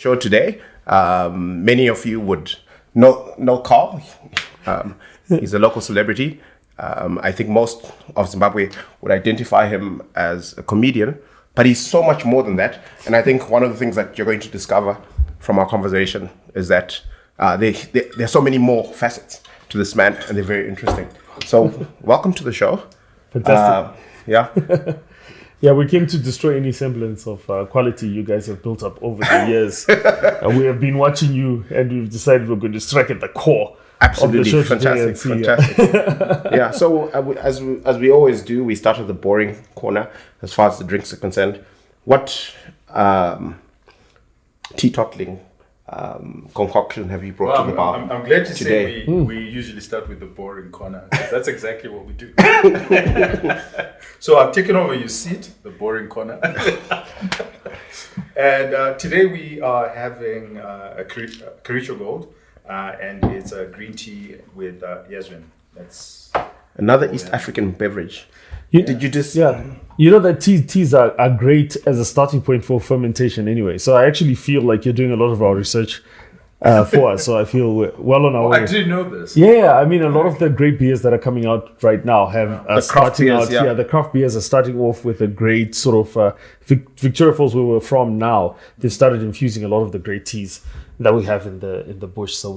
show today. Many of you would know Carl. He's a local celebrity. I think most of Zimbabwe would identify him as a comedian, but he's so much more than that. And I think one of the things that you're going to discover from our conversation is that there's so many more facets to this man, and they're very interesting. So welcome to the show. Fantastic. Yeah. Yeah, we came to destroy any semblance of quality you guys have built up over the years. We have been watching you, and we've decided we're going to strike at the core. Absolutely fantastic. Yeah. So as we always do, we start with the boring corner as far as the drinks are concerned. What teetotaling concoction have you brought to the bar? I'm glad to today? say we usually start with the boring corner. That's exactly what we do. So I've taken over your seat, the boring corner. And today we are having a Kericho Gold. And it's a green tea with yasmin. That's another East African beverage. Did you just? Yeah, you know that teas are great as a starting point for fermentation anyway. So I actually feel like you're doing a lot of our research for us. So I feel we're well on our way. I didn't know this. Yeah, I mean a lot of the great beers that are coming out right now have starting beers, out. yeah. The craft beers are starting off with a great sort of Victoria Falls, where we're from now. They've started infusing a lot of the great teas that we have in the bush. So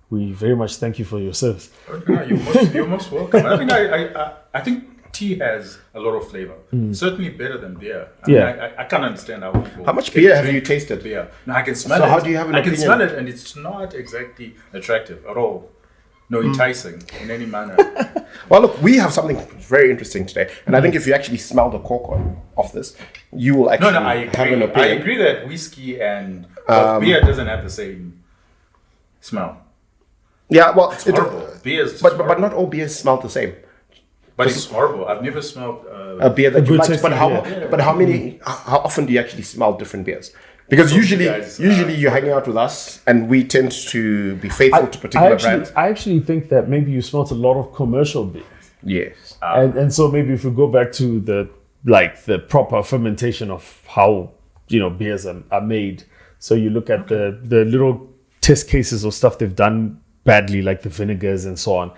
we very much thank you for your service. You're most welcome. I think tea has a lot of flavor. Certainly better than beer. I can't understand how people. How much beer have you tasted? Beer. No, I can smell it. So how do you have an I can opinion? smell it, and it's not exactly attractive at all. No, enticing in any manner. Well, look, we have something very interesting today, and I think if you actually smell the cork of this, you will actually I have an agree. I opinion. agree that whiskey and beer doesn't have the same smell. Yeah, well, It's horrible. Beer is just but horrible. not all beers smell the same. But it's horrible. I've never smelled A beer that you good like, tasting but how often do you actually smell different beers? Because usually you're hanging out with us, and we tend to be faithful to particular brands. I actually think that maybe you smelt a lot of commercial beers. Yes. And so maybe if we go back to the proper fermentation of how beers are made, so you look at the little test cases of stuff they've done badly, like the vinegars and so on.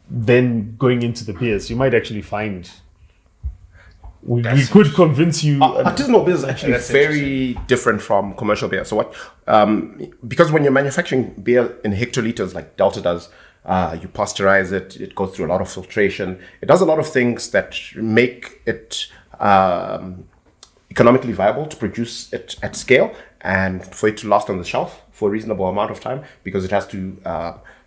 Then going into the beers, you might actually find we could convince you. Artisanal beer is actually very different from commercial beer. So what? Because when you're manufacturing beer in hectoliters, like Delta does, you pasteurize it. It goes through a lot of filtration. It does a lot of things that make it economically viable to produce it at scale and for it to last on the shelf for a reasonable amount of time, because it has to.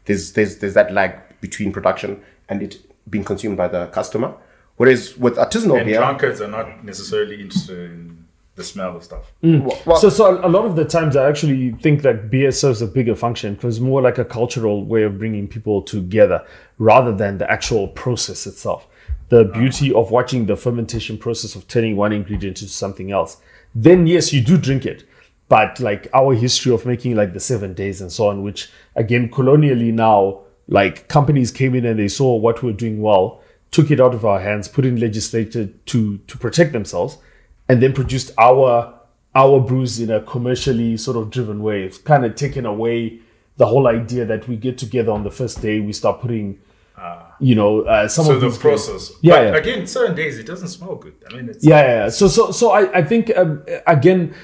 There's that lag between production and it being consumed by the customer. Whereas with artisanal beer, drunkards are not necessarily interested in the smell of stuff. So a lot of the times I actually think that beer serves a bigger function because it's more like a cultural way of bringing people together rather than the actual process itself. The beauty of watching the fermentation process of turning one ingredient into something else. Then yes, you do drink it. But like our history of making like the 7 days and so on, which again, colonially now, like companies came in and they saw what we're doing well, took it out of our hands, put in legislature to protect themselves, and then produced our brews in a commercially sort of driven way. It's kind of taken away the whole idea that we get together on the first day, we start putting, some of the these process. Yeah, but again, 7 days, it doesn't smell good. I mean, it's So I think again,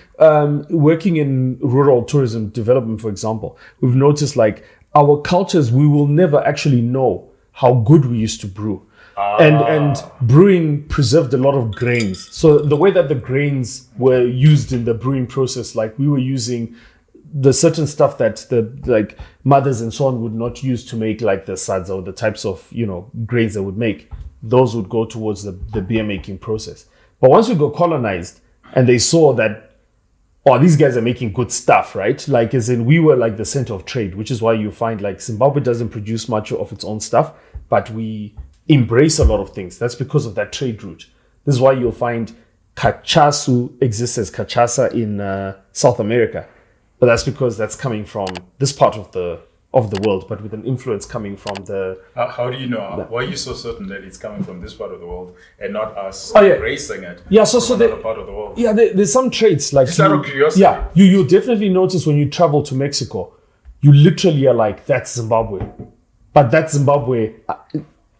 working in rural tourism development, for example, we've noticed like our cultures, we will never actually know how good we used to brew. And brewing preserved a lot of grains. So the way that the grains were used in the brewing process, like we were using the certain stuff that the like mothers and so on would not use to make like the sads or the types of grains they would make. Those would go towards the beer making process. But once we got colonized and they saw that, these guys are making good stuff, right? Like as in we were like the center of trade, which is why you find like Zimbabwe doesn't produce much of its own stuff, but we embrace a lot of things. That's because of that trade route. This is why you'll find cachaça exists as cachaça in South America, but that's because that's coming from this part of of the world, but with an influence coming from the. How do you know? Why are you so certain that it's coming from this part of the world and not us Oh, yeah. embracing it? Yeah, so from another part of the world. Yeah, there's some traits like Just out of curiosity. Yeah, you definitely notice when you travel to Mexico, you literally are like, that's Zimbabwe, but that's Zimbabwe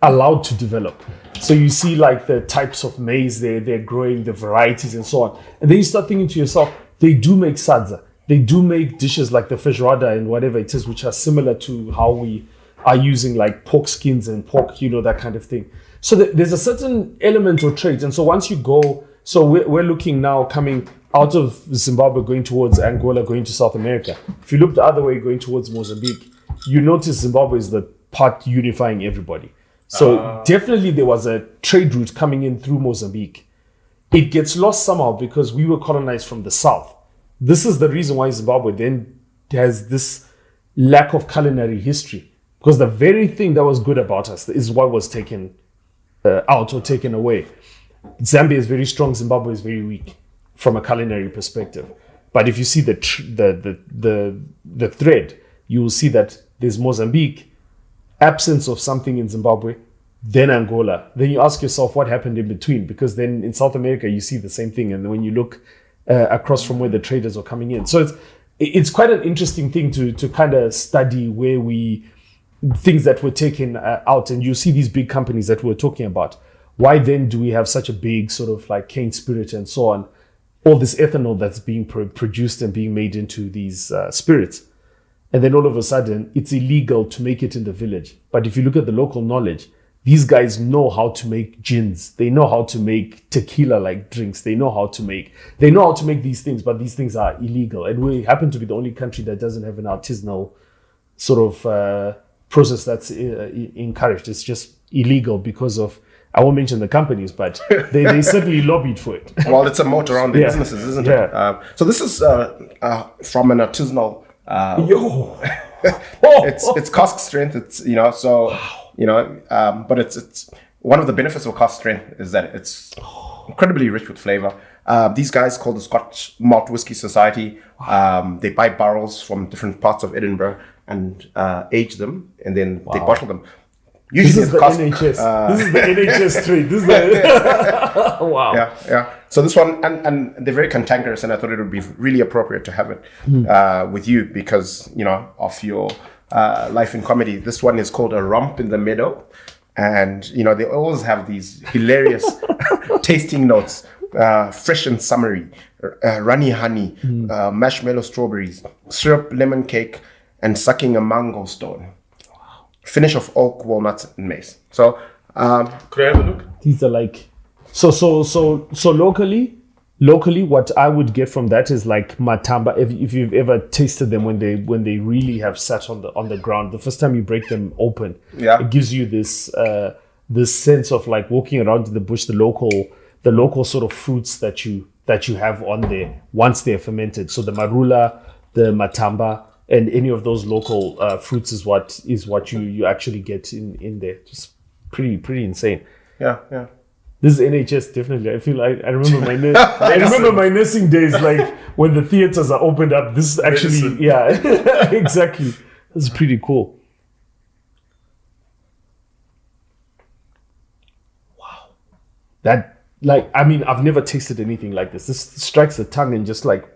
allowed to develop. So you see like the types of maize they're growing, the varieties and so on, and then you start thinking to yourself, they do make sadza, they do make dishes like the feijoada and whatever it is, which are similar to how we are using like pork skins and pork, that kind of thing. So there's a certain element or trait, and so once you go, so we're looking now coming out of Zimbabwe, going towards Angola, going to South America. If you look the other way, going towards Mozambique, you notice Zimbabwe is the part unifying everybody. So definitely there was a trade route coming in through Mozambique. It gets lost somehow because we were colonized from the south. This is the reason why Zimbabwe then has this lack of culinary history, because the very thing that was good about us is what was taken out or taken away. Zambia is very strong, Zimbabwe is very weak from a culinary perspective. But if you see the thread, you will see that there's Mozambique, absence of something in Zimbabwe, then Angola. Then you ask yourself what happened in between, because then in South America you see the same thing, and when you look across from where the traders are coming in, so it's quite an interesting thing to kind of study where things that were taken out, and you see these big companies that we're talking about. Why then do we have such a big sort of like cane spirit and so on, all this ethanol that's being produced and being made into these spirits? And then all of a sudden, it's illegal to make it in the village. But if you look at the local knowledge, these guys know how to make gins. They know how to make tequila-like drinks. They know how to make these things, but these things are illegal. And we happen to be the only country that doesn't have an artisanal sort of process that's encouraged. It's just illegal because of, I won't mention the companies, but they certainly lobbied for it. Well, it's a moat around the businesses, isn't it? So this is from an artisanal. It's cask strength. It's but it's one of the benefits of cask strength is that it's incredibly rich with flavor. These guys called the Scotch Malt Whisky Society. They buy barrels from different parts of Edinburgh and age them, and then they bottle them. Usually this is the NHS. This is the NHS trade. This is the wow. Yeah. So this one, and they're very cantankerous, and I thought it would be really appropriate to have it with you because of your life in comedy. This one is called A Romp in the Meadow, and they always have these hilarious tasting notes, fresh and summery, runny honey, marshmallow strawberries, syrup lemon cake, and sucking a mango stone. Finish of oak, walnuts, and maize. So, could I have a look? These are like so locally, what I would get from that is like matamba. If you've ever tasted them when they really have sat on the ground, the first time you break them open, it gives you this sense of like walking around in the bush, the local sort of fruits that you have on there once they're fermented. So the marula, the matamba, and any of those local fruits is what you actually get in there. Just pretty insane. Yeah. This is NHS definitely. I feel like I remember my nursing days, like when the theaters are opened up. This is actually exactly. This is pretty cool. Wow, that I've never tasted anything like this. This strikes the tongue and just like.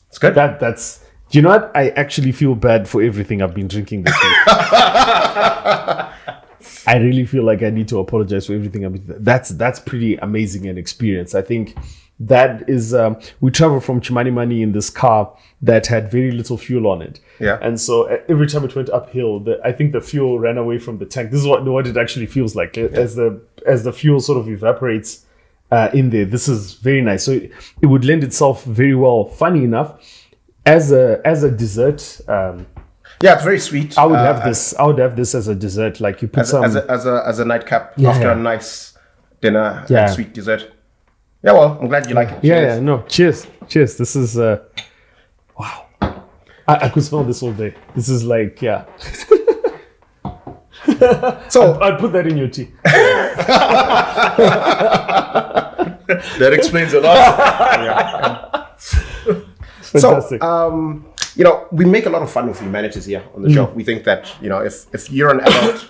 It's good. That's. Do you know what? I actually feel bad for everything I've been drinking this week. I really feel like I need to apologize for everything. That's pretty amazing an experience. I think that is we traveled from Chimanimani in this car that had very little fuel on it. Yeah. And so every time it went uphill, I think the fuel ran away from the tank. This is what it actually feels like as the fuel sort of evaporates in there. This is very nice. So it would lend itself very well. Funny enough, as a dessert. It's very sweet. I would have this as a dessert. Like you put as a nightcap after a nice dinner and sweet dessert. Yeah, well, I'm glad you like it. Cheers. No, cheers. This is wow. I could smell this all day. This is like So I'd put that in your tea. That explains a lot. Fantastic. So we make a lot of fun of humanities here on the show. We think that, if you're an adult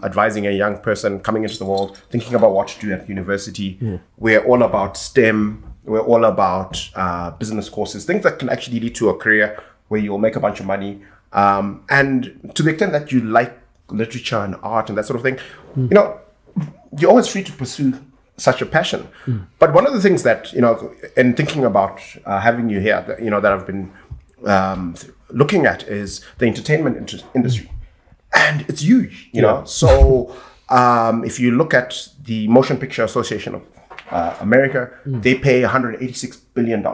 advising a young person coming into the world, thinking about what to do at university, we're all about STEM, we're all about business courses, things that can actually lead to a career where you'll make a bunch of money. And to the extent that you like literature and art and that sort of thing, you're always free to pursue such a passion. But one of the things that, in thinking about having you here, that I've been looking at is the entertainment industry. And it's huge, So if you look at the Motion Picture Association of America, they pay $186 billion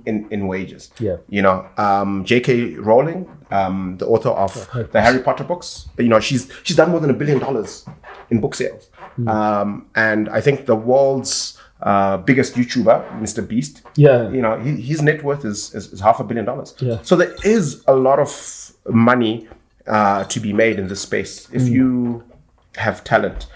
in wages. J.K. Rowling, the author of the Harry Potter books, she's done more than $1 billion in book sales. And I think the world's biggest YouTuber, Mr. Beast, his net worth is $500 million. So there is a lot of money to be made in this space if you have talent.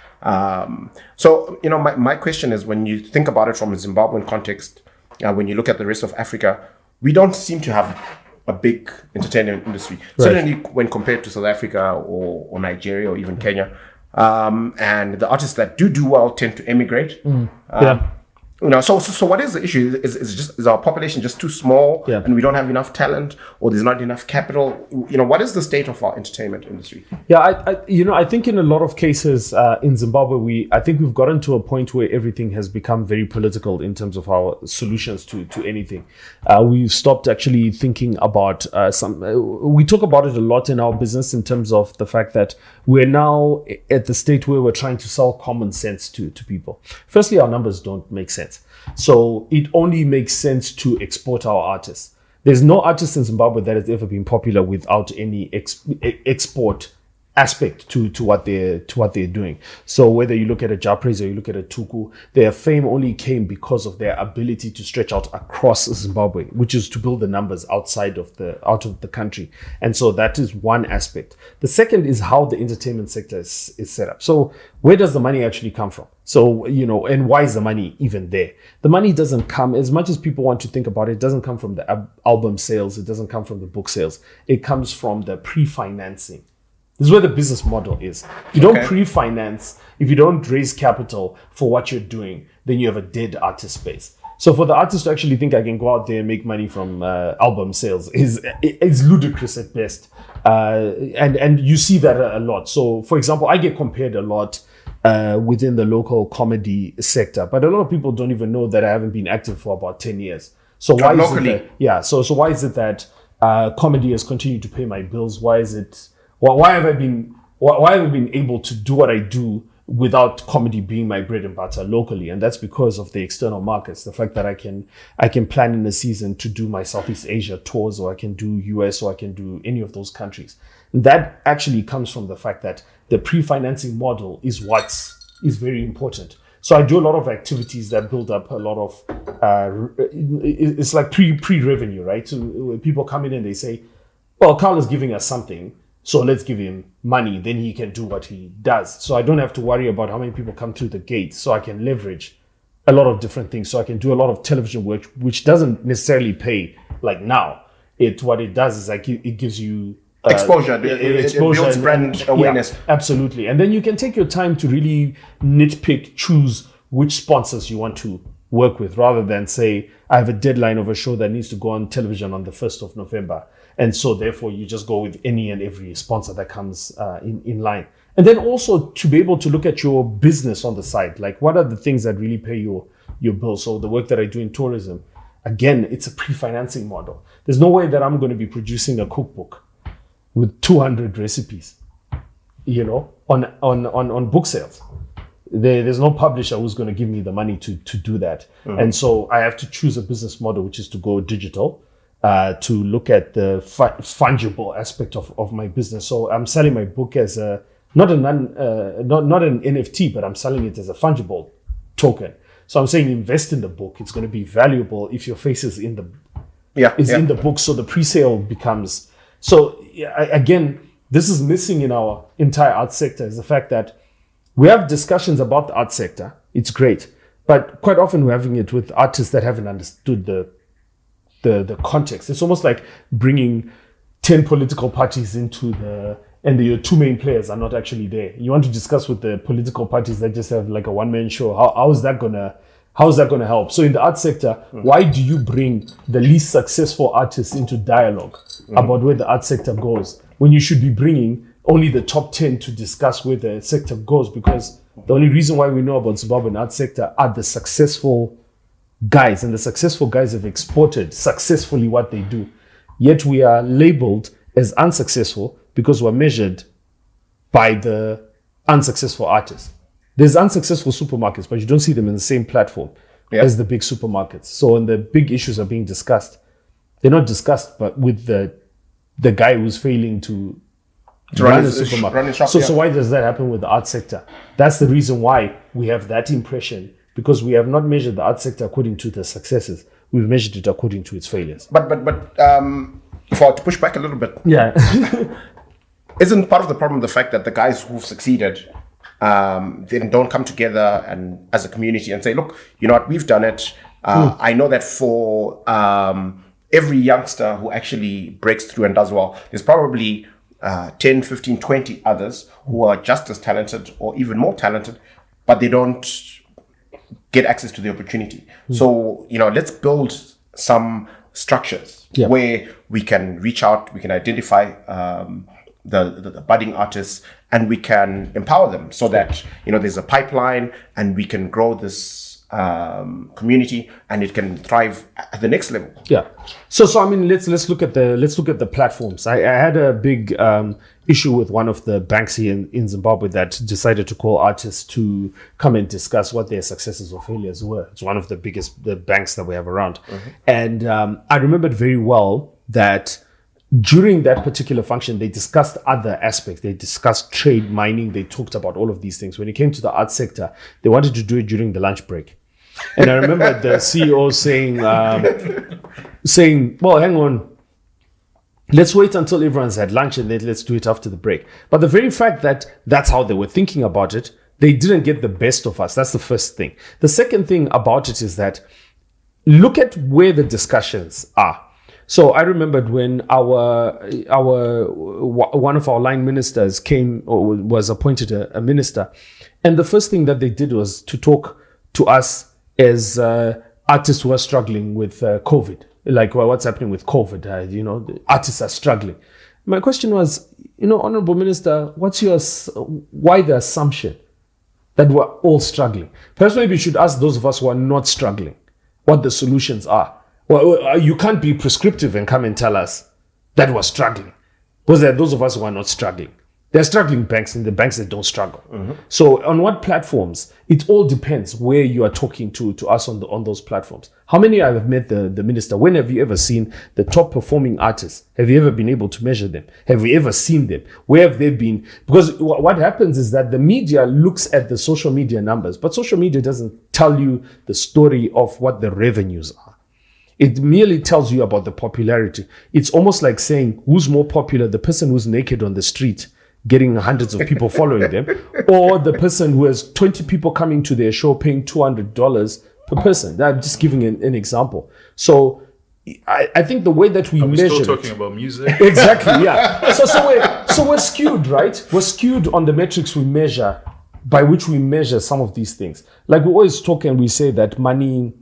So my question is, when you think about it from a Zimbabwean context, when you look at the rest of Africa, we don't seem to have a big entertainment industry, certainly when compared to South Africa or Nigeria or even Kenya. And the artists that do well tend to emigrate. So what is the issue? Is our population just too small and we don't have enough talent, or there's not enough capital? What is the state of our entertainment industry? I think in a lot of cases in Zimbabwe, I think we've gotten to a point where everything has become very political in terms of our solutions to anything. We've stopped actually thinking about we talk about it a lot in our business in terms of the fact that we're now at the state where we're trying to sell common sense to people. Firstly, our numbers don't make sense. So it only makes sense to export our artists. There's no artist in Zimbabwe that has ever been popular without any export aspect to what they're doing. So whether you look at a Japres or you look at a Tuku, their fame only came because of their ability to stretch out across Zimbabwe, which is to build the numbers out of the country. And so that is one aspect. The second is how the entertainment sector is set up. So where does the money actually come from? So, and why is the money even there? The money doesn't come, as much as people want to think about it, it doesn't come from the album sales. It doesn't come from the book sales. It comes from the pre-financing. This is where the business model is. If you don't pre-finance, if you don't raise capital for what you're doing, then you have a dead artist space. So for the artist to actually think I can go out there and make money from album sales is ludicrous at best. And you see that a lot. So for example, I get compared a lot within the local comedy sector, but a lot of people don't even know that I haven't been active for about 10 years. So why locally? So why is it that comedy has continued to pay my bills? Why have I been able to do what I do without comedy being my bread and butter locally? And that's because of the external markets. The fact that I can plan in a season to do my Southeast Asia tours, or I can do US, or I can do any of those countries. And that actually comes from the fact that the pre-financing model is very important. So I do a lot of activities that build up a lot of, it's like pre-revenue, right? So people come in and they say, well, Carl is giving us something, so let's give him money, then he can do what he does. So I don't have to worry about how many people come through the gate. So I can leverage a lot of different things. So I can do a lot of television work, which doesn't necessarily pay like now. What it does is like it gives you exposure. It builds brand awareness. Yeah, absolutely. And then you can take your time to really choose which sponsors you want to work with, rather than say, I have a deadline of a show that needs to go on television on the 1st of November. And so therefore you just go with any and every sponsor that comes in line. And then also to be able to look at your business on the side, like what are the things that really pay your bills? So the work that I do in tourism, again, it's a pre-financing model. There's no way that I'm going to be producing a cookbook with 200 recipes, on book sales. There's no publisher who's going to give me the money to do that. Mm-hmm. And so I have to choose a business model, which is to go digital, to look at the fungible aspect of my business. So I'm selling my book as not an NFT, but I'm selling it as a fungible token. So I'm saying invest in the book. It's going to be valuable if your face is in the in the book. So the pre-sale becomes. So again, this is missing in our entire art sector, is the fact that we have discussions about the art sector. It's great, but quite often we're having it with artists that haven't understood the the context. It's almost like bringing 10 political parties and your two main players are not actually there. You want to discuss with the political parties that just have like a one-man show. How is that gonna help? So in the art sector, why do you bring the least successful artists into dialogue about where the art sector goes when you should be bringing only the top 10 to discuss where the sector goes? Because the only reason why we know about Zimbabwean art sector are the successful guys, and the successful guys have exported successfully what they do. Yet we are labeled as unsuccessful because we're measured by the unsuccessful artists. There's unsuccessful supermarkets, but you don't see them in the same platform as the big supermarkets. So when the big issues are being discussed, they're not discussed but with the guy who's failing to run a supermarket. So why does that happen with the art sector? That's the reason why we have that impression, because we have not measured the art sector according to the successes. We've measured it according to its failures. But to push back a little bit, isn't part of the problem the fact that the guys who've succeeded then don't come together and as a community and say, look, you know what, we've done it. I know that for every youngster who actually breaks through and does well, there's probably 10, 15, 20 others who are just as talented or even more talented, but they don't get access to the opportunity. So, you know, let's build some structures where we can reach out, we can identify the budding artists, and we can empower them so that, you know, there's a pipeline and we can grow this community and it can thrive at the next level. So I mean, let's look at the platforms. I had a big issue with one of the banks here in Zimbabwe that decided to call artists to come and discuss what their successes or failures were. It's one of the biggest banks that we have around. And I remembered very well that during that particular function, they discussed other aspects. They discussed trade, mining. They talked about all of these things. When it came to the art sector, they wanted to do it during the lunch break. And I remember the CEO saying, well, hang on, let's wait until everyone's had lunch and then let's do it after the break. But the very fact that that's how they were thinking about it, they didn't get the best of us. That's the first thing. The second thing about it is that look at where the discussions are. So I remembered when our one of our line ministers came or was appointed a minister, and the first thing that they did was to talk to us as artists who are struggling with COVID, like what's happening with COVID. You know, the artists are struggling. My question was, you know, Honorable Minister, why the assumption that we're all struggling? Perhaps maybe you should ask those of us who are not struggling what the solutions are. Well, you can't be prescriptive and come and tell us that we're struggling, because there are those of us who are not struggling. There are struggling banks and the banks that don't struggle. So on what platforms? It all depends where you are talking to us on those platforms. How many have met the minister? When have you ever seen the top performing artists? Have you ever been able to measure them? Have we ever seen them? Where have they been? Because what happens is that the media looks at the social media numbers, but social media doesn't tell you the story of what the revenues are. It merely tells you about the popularity. It's almost like saying who's more popular, the person who's naked on the street getting hundreds of people following them, or the person who has 20 people coming to their show paying $200 per person. I'm just giving an example. So I think the way that we measure it... Are we still talking about music? Exactly, yeah. So we're skewed, right? We're skewed on the metrics we measure, by which we measure some of these things. Like we always talk and we say that money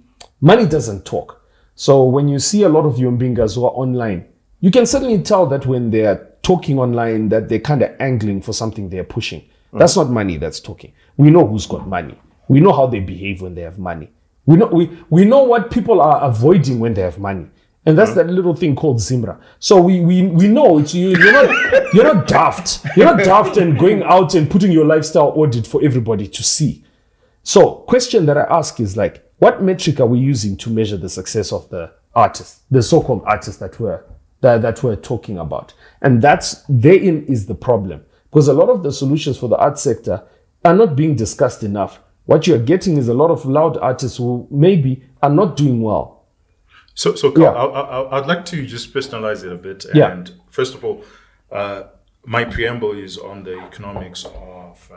doesn't talk. So when you see a lot of Yombingas who are online, you can certainly tell that when they are talking online that they're kind of angling for something they're pushing. That's not money that's talking. We know who's got money. We know how they behave when they have money. We know what people are avoiding when they have money. And that's that little thing called Zimra. So we know it's you're not daft. You're not daft and going out and putting your lifestyle audit for everybody to see. So question that I ask is like, what metric are we using to measure the success of the artists, the so-called artists that we're talking about? And therein is the problem, because a lot of the solutions for the art sector are not being discussed enough. What you're getting is a lot of loud artists who maybe are not doing well. So Carl, I'd like to just personalize it a bit. And first of all, my preamble is on the economics of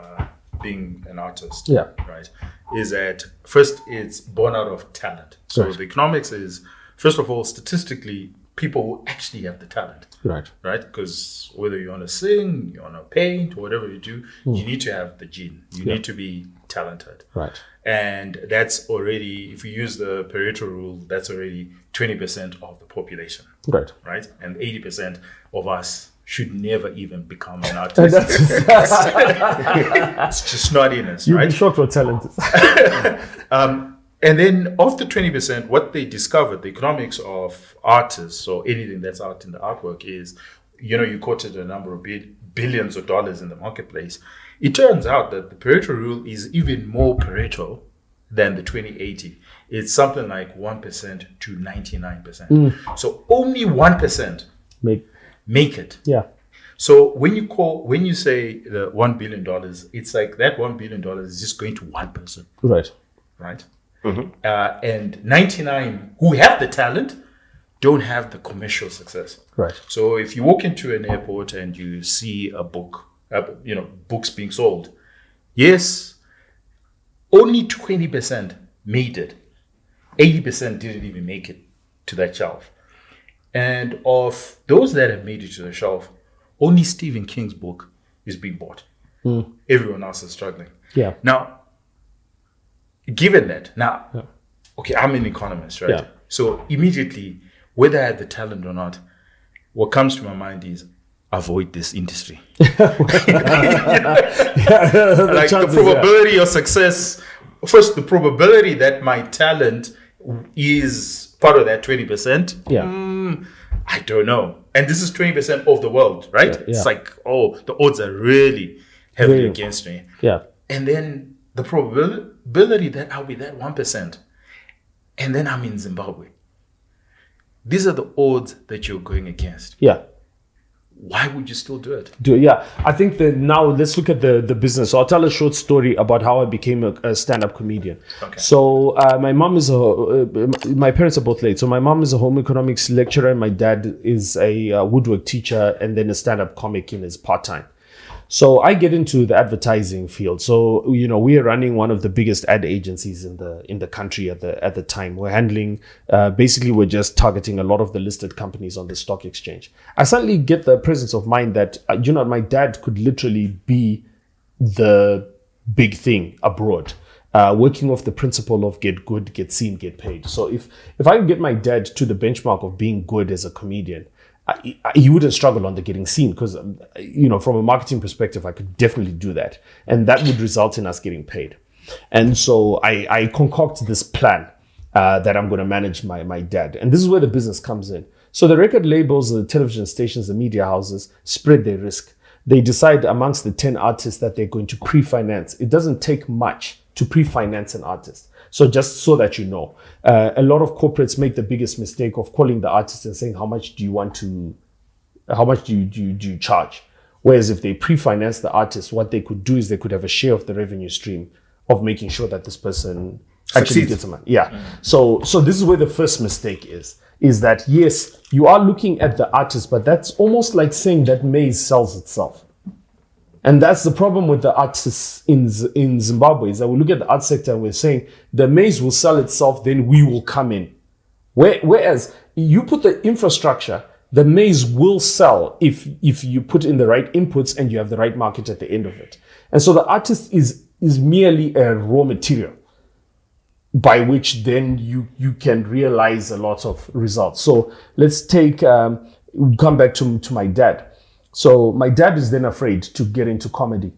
being an artist. Right? Is that first, it's born out of talent. So the economics is first of all, statistically, people who actually have the talent. Right. Right? Because whether you want to sing, you want to paint, or whatever you do, you need to have the gene. You need to be talented. Right. And that's already, if you use the Pareto rule, that's already 20% of the population. Right. Right? And 80% of us should never even become an artist. It's just not in us, You'd right? be shocked what talent is. And then of the 20%, what they discovered, the economics of artists or anything that's out in the artwork is, you quoted a number of billions of dollars in the marketplace. It turns out that the Pareto rule is even more Pareto than the 20-80. It's something like 1% to 99%. So only 1% make it. Yeah. So when you say the $1 billion, it's like that $1 billion is just going to one person. Right. Right. And 99 who have the talent don't have the commercial success. Right. So if you walk into an airport and you see a book, books being sold, yes, only 20% made it. 80% didn't even make it to that shelf. And of those that have made it to the shelf, only Stephen King's book is being bought. Everyone else is struggling. Yeah. Now, given that, okay, I'm an economist, right? Yeah. So immediately, whether I have the talent or not, what comes to my mind is avoid this industry. Like the probability of success. First, the probability that my talent is part of that 20%. Yeah. I don't know. And this is 20% of the world, right? Yeah. It's like, the odds are really heavily against me. Yeah. And then the probability that I'll be that 1%, and then I'm in Zimbabwe. These are the odds that you're going against. Yeah. Why would you still do it? I think that now let's look at the business. So I'll tell a short story about how I became a stand-up comedian. Okay. So my parents are both late. So my mom is a home economics lecturer, and my dad is a woodwork teacher, and then a stand-up comic in his part-time. So I get into the advertising field. So, we are running one of the biggest ad agencies in the country at the time. We're handling, basically we're just targeting a lot of the listed companies on the stock exchange. I suddenly get the presence of mind that, my dad could literally be the big thing abroad, working off the principle of get good, get seen, get paid. So if I can get my dad to the benchmark of being good as a comedian, he wouldn't struggle on the getting seen because, from a marketing perspective, I could definitely do that. And that would result in us getting paid. And so I concoct this plan that I'm going to manage my dad. And this is where the business comes in. So the record labels, the television stations, the media houses spread their risk. They decide amongst the 10 artists that they're going to pre-finance. It doesn't take much to pre-finance an artist. So just so that you know, a lot of corporates make the biggest mistake of calling the artist and saying, how much do you charge? Whereas if they pre-finance the artist, what they could do is they could have a share of the revenue stream of making sure that this person actually gets some money. Yeah. So this is where the first mistake is that, yes, you are looking at the artist, but that's almost like saying that maize sells itself. And that's the problem with the artists in Zimbabwe, is that we look at the art sector and we're saying the maize will sell itself, then we will come in. Whereas you put the infrastructure, the maize will sell if you put in the right inputs and you have the right market at the end of it. And so the artist is merely a raw material by which then you can realize a lot of results. So let's come back to my dad. So my dad is then afraid to get into comedy.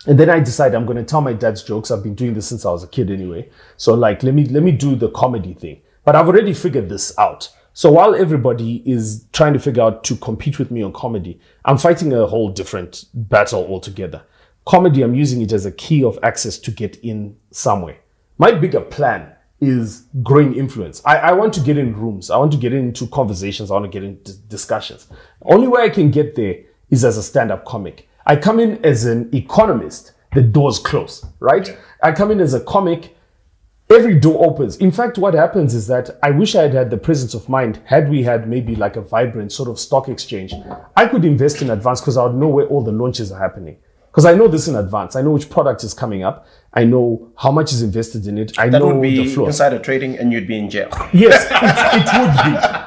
And then I decide I'm going to tell my dad's jokes. I've been doing this since I was a kid anyway. So let me do the comedy thing. But I've already figured this out. So while everybody is trying to figure out to compete with me on comedy, I'm fighting a whole different battle altogether. Comedy, I'm using it as a key of access to get in somewhere. My bigger plan is growing influence. I want to get in rooms. I want to get into conversations. I want to get into discussions. Only way I can get there is as a stand-up comic. I come in as an economist, the doors close, right? Yeah. I come in as a comic, every door opens. In fact, what happens is that I wish I had the presence of mind, had we had maybe like a vibrant sort of stock exchange. I could invest in advance because I would know where all the launches are happening. Because I know this in advance. I know which product is coming up. I know how much is invested in it. I That know would the be flaws. insider trading, and you'd be in jail. Yes,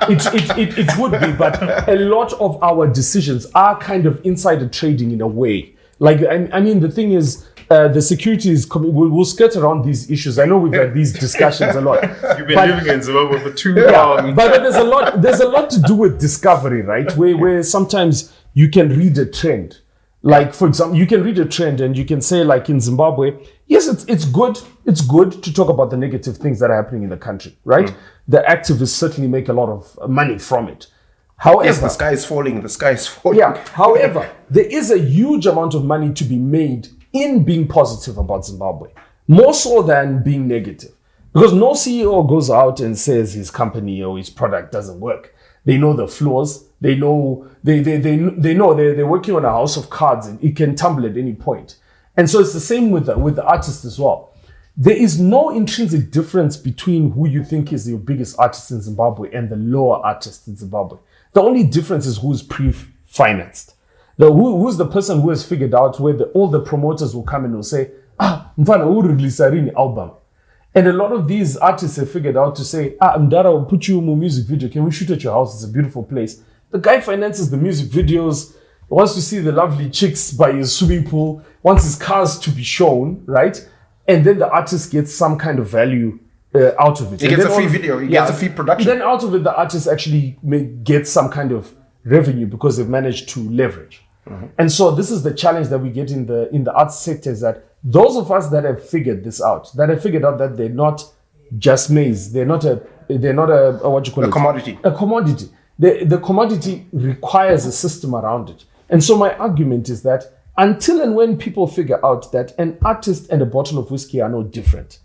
it would be, but a lot of our decisions are kind of insider trading in a way. Like, I mean, the thing is, the securities we'll skirt around these issues. I know we've had these discussions a lot. You've been living in Zimbabwe for too long. But there's a lot to do with discovery, right? Where sometimes you can read a trend. Like, for example, you can read a trend and you can say, like in Zimbabwe, yes, it's good. It's good to talk about the negative things that are happening in the country, right? The activists certainly make a lot of money from it. However, Yes, the sky is falling. The sky is falling. yeah. However, there is a huge amount of money to be made in being positive about Zimbabwe, more so than being negative. Because no CEO goes out and says his company or his product doesn't work. They know the flaws. They know they know they're working on a house of cards and it can tumble at any point. And so it's the same with the artist as well. There is no intrinsic difference between who you think is your biggest artist in Zimbabwe and the lower artist in Zimbabwe. The only difference is who's pre-financed. Who's the person who has figured out where all the promoters will come and will say, mfana, who release a album? And a lot of these artists have figured out to say, Mdara will put you in a music video. Can we shoot at your house? It's a beautiful place. The guy finances the music videos, wants to see the lovely chicks by his swimming pool, wants his cars to be shown, right? And then the artist gets some kind of value out of it. He gets a free video. He gets a free production. Then out of it, the artist actually get some kind of revenue because they've managed to leverage. And so this is the challenge that we get in the arts sector, is that those of us that have figured this out, that they're not just maize, they're not a what you call it? Commodity. A commodity. The commodity requires a system around it. And so my argument is that until and when people figure out that an artist and a bottle of whiskey are no different,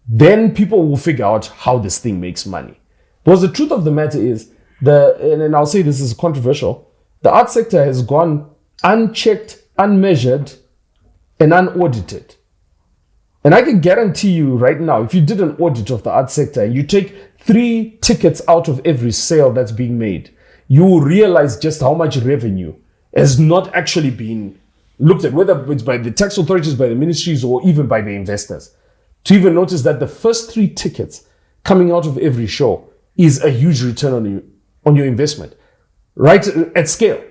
then people will figure out how this thing makes money. Because the truth of the matter is, and I'll say this is controversial, the art sector has gone unchecked, unmeasured, and unaudited. And I can guarantee you right now, if you did an audit of the art sector, you take 3 tickets out of every sale that's being made, you will realize just how much revenue has not actually been looked at, whether it's by the tax authorities, by the ministries, or even by the investors. To even notice that the first 3 tickets coming out of every show is a huge return on your investment, right at scale.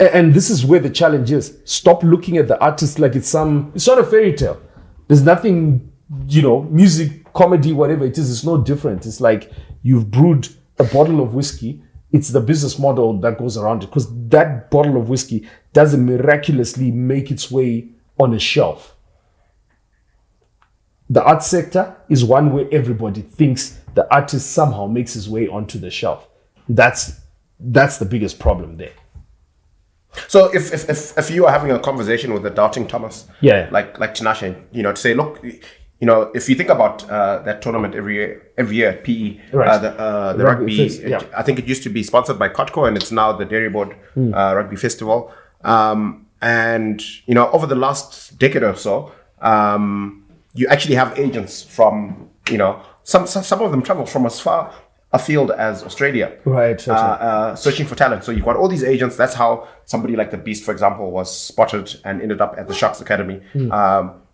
And this is where the challenge is. Stop looking at the artist like it's not a fairy tale. There's nothing, music, comedy, whatever it is, it's no different. It's like you've brewed a bottle of whiskey. It's the business model that goes around it, because that bottle of whiskey doesn't miraculously make its way on a shelf. The art sector is one where everybody thinks the artist somehow makes his way onto the shelf. That's the biggest problem there. So if you are having a conversation with a doubting Thomas, like Tinashe, to say, look, if you think about that tournament every year at PE, right. The rugby, I think it used to be sponsored by Kotco, and it's now the Dairy Board Rugby Festival. And over the last decade or so, you actually have agents from some of them travel from as far afield as Australia, right? Searching for talent. So you've got all these agents. That's how somebody like the Beast, for example, was spotted and ended up at the Sharks Academy.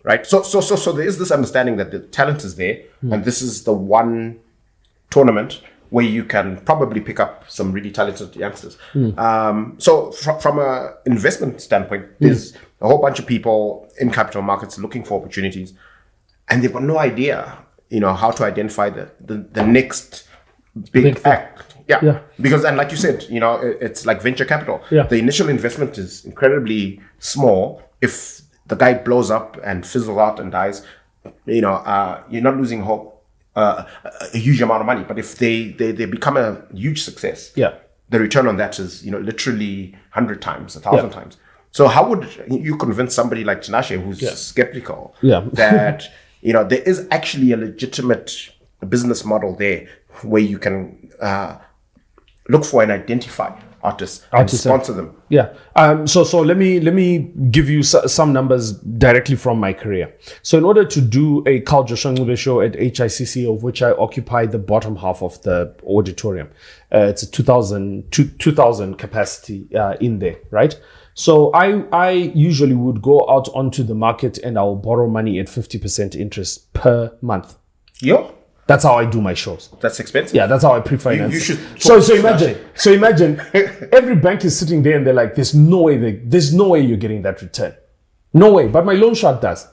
Right. So there is this understanding that the talent is there, and this is the one tournament where you can probably pick up some really talented youngsters. So from an investment standpoint, there's a whole bunch of people in capital markets looking for opportunities, and they've got no idea, how to identify the next big act. Yeah. Because, and like you said, it's like venture capital. The initial investment is incredibly small. If the guy blows up and fizzles out and dies, you're not losing hope, a huge amount of money. But if they become a huge success, the return on that is, literally 100 times, 1,000 times. So how would you convince somebody like Tinashe, who's skeptical, that, there is actually a legitimate business model there where you can look for and identify artists and sponsor them? So let me give you some numbers directly from my career. So in order to do a Joshua Ncube show at HICC, of which I occupy the bottom half of the auditorium, it's a 2,000 capacity in there, right? So I usually would go out onto the market and I'll borrow money at 50% interest per month. Yo, That's how I do my shows. that's expensive. Yeah, that's how I pre-finance. You should So talk to imagine every bank is sitting there and they're like, there's no way you're getting that return. No way. But my loan shark does.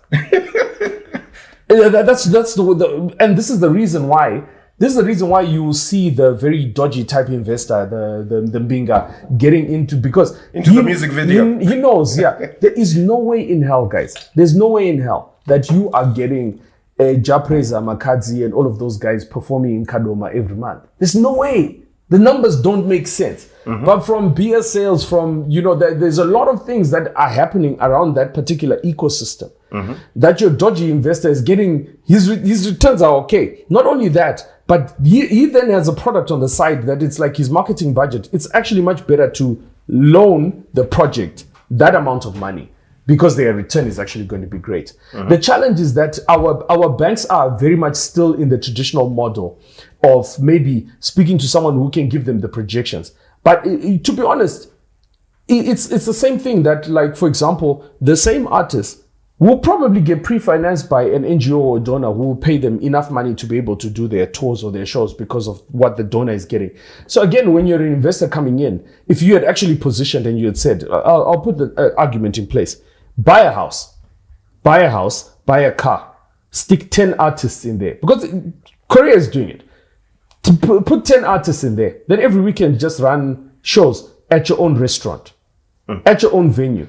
That's the and this is the reason why. This is the reason why you see the very dodgy type investor, the Mbinga, getting into the music video. He knows, yeah. There is no way in hell, guys. There's no way in hell that you are getting Japreza, Makadzi, and all of those guys performing in Kadoma every month. There's no way. The numbers don't make sense. But from beer sales, from, there's a lot of things that are happening around that particular ecosystem that your dodgy investor is getting, his returns are okay. Not only that, but he then has a product on the side that it's like his marketing budget. It's actually much better to loan the project that amount of money because their return is actually going to be great. The challenge is that our banks are very much still in the traditional model of maybe speaking to someone who can give them the projections. But to be honest, it's the same thing that, like, for example, the same artist will probably get pre-financed by an NGO or donor who will pay them enough money to be able to do their tours or their shows because of what the donor is getting. So again, when you're an investor coming in, if you had actually positioned and you had said, I'll put the argument in place, buy a house, buy a car, stick 10 artists in there. Because Korea is doing it. To put 10 artists in there, then every weekend just run shows at your own restaurant, at your own venue.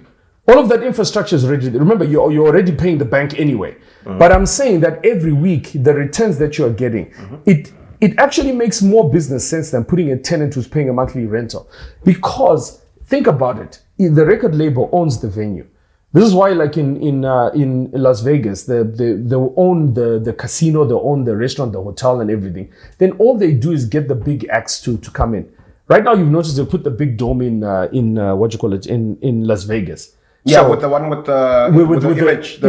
All of that infrastructure is already, remember, you're already paying the bank anyway. But I'm saying that every week, the returns that you're getting, it actually makes more business sense than putting a tenant who's paying a monthly rental. Because think about it, the record label owns the venue. This is why, like in Las Vegas, they own the casino, they own the restaurant, the hotel, and everything. Then all they do is get the big acts to come in. Right now, you've noticed they put the big dome in Las Vegas. Yeah, So- with the one with the image, the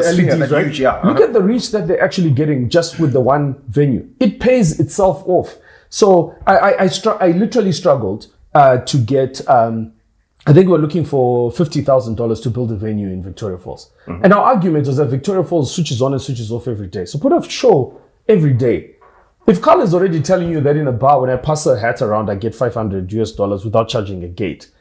sphere, LEDs, the right? huge, yeah. Look at the reach that they're actually getting just with the one venue. It pays itself off. So I literally struggled to get. I think we're looking for $50,000 to build a venue in Victoria Falls. And our argument was that Victoria Falls switches on and switches off every day. So put a show every day. If Carl is already telling you that in a bar, when I pass a hat around, I get $500 without charging a gate.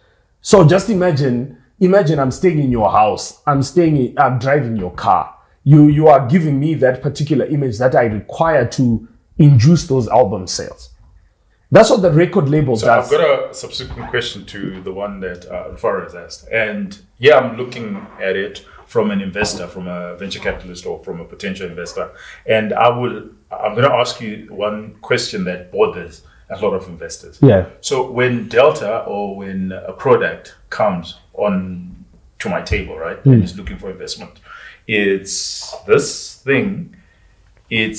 So just imagine I'm staying in your house. I'm driving your car. You are giving me that particular image that I require to induce those album sales. That's what the record label So does. I've got a subsequent question to the one that Farah asked. And yeah, I'm looking at it from an investor, from a venture capitalist or from a potential investor. And I'm going to ask you one question that bothers a lot of investors. Yeah. So when Delta or when a product comes on to my table, right, and is looking for investment, it's this thing. It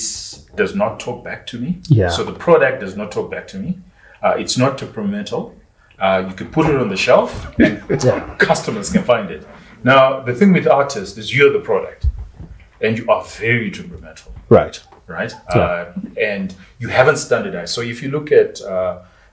does not talk back to me. Yeah. So the product does not talk back to me. It's not temperamental. You can put it on the shelf and customers can find it. Now, the thing with artists is you're the product and you are very temperamental. Right. Right? Yeah. And you haven't standardized. So if you look at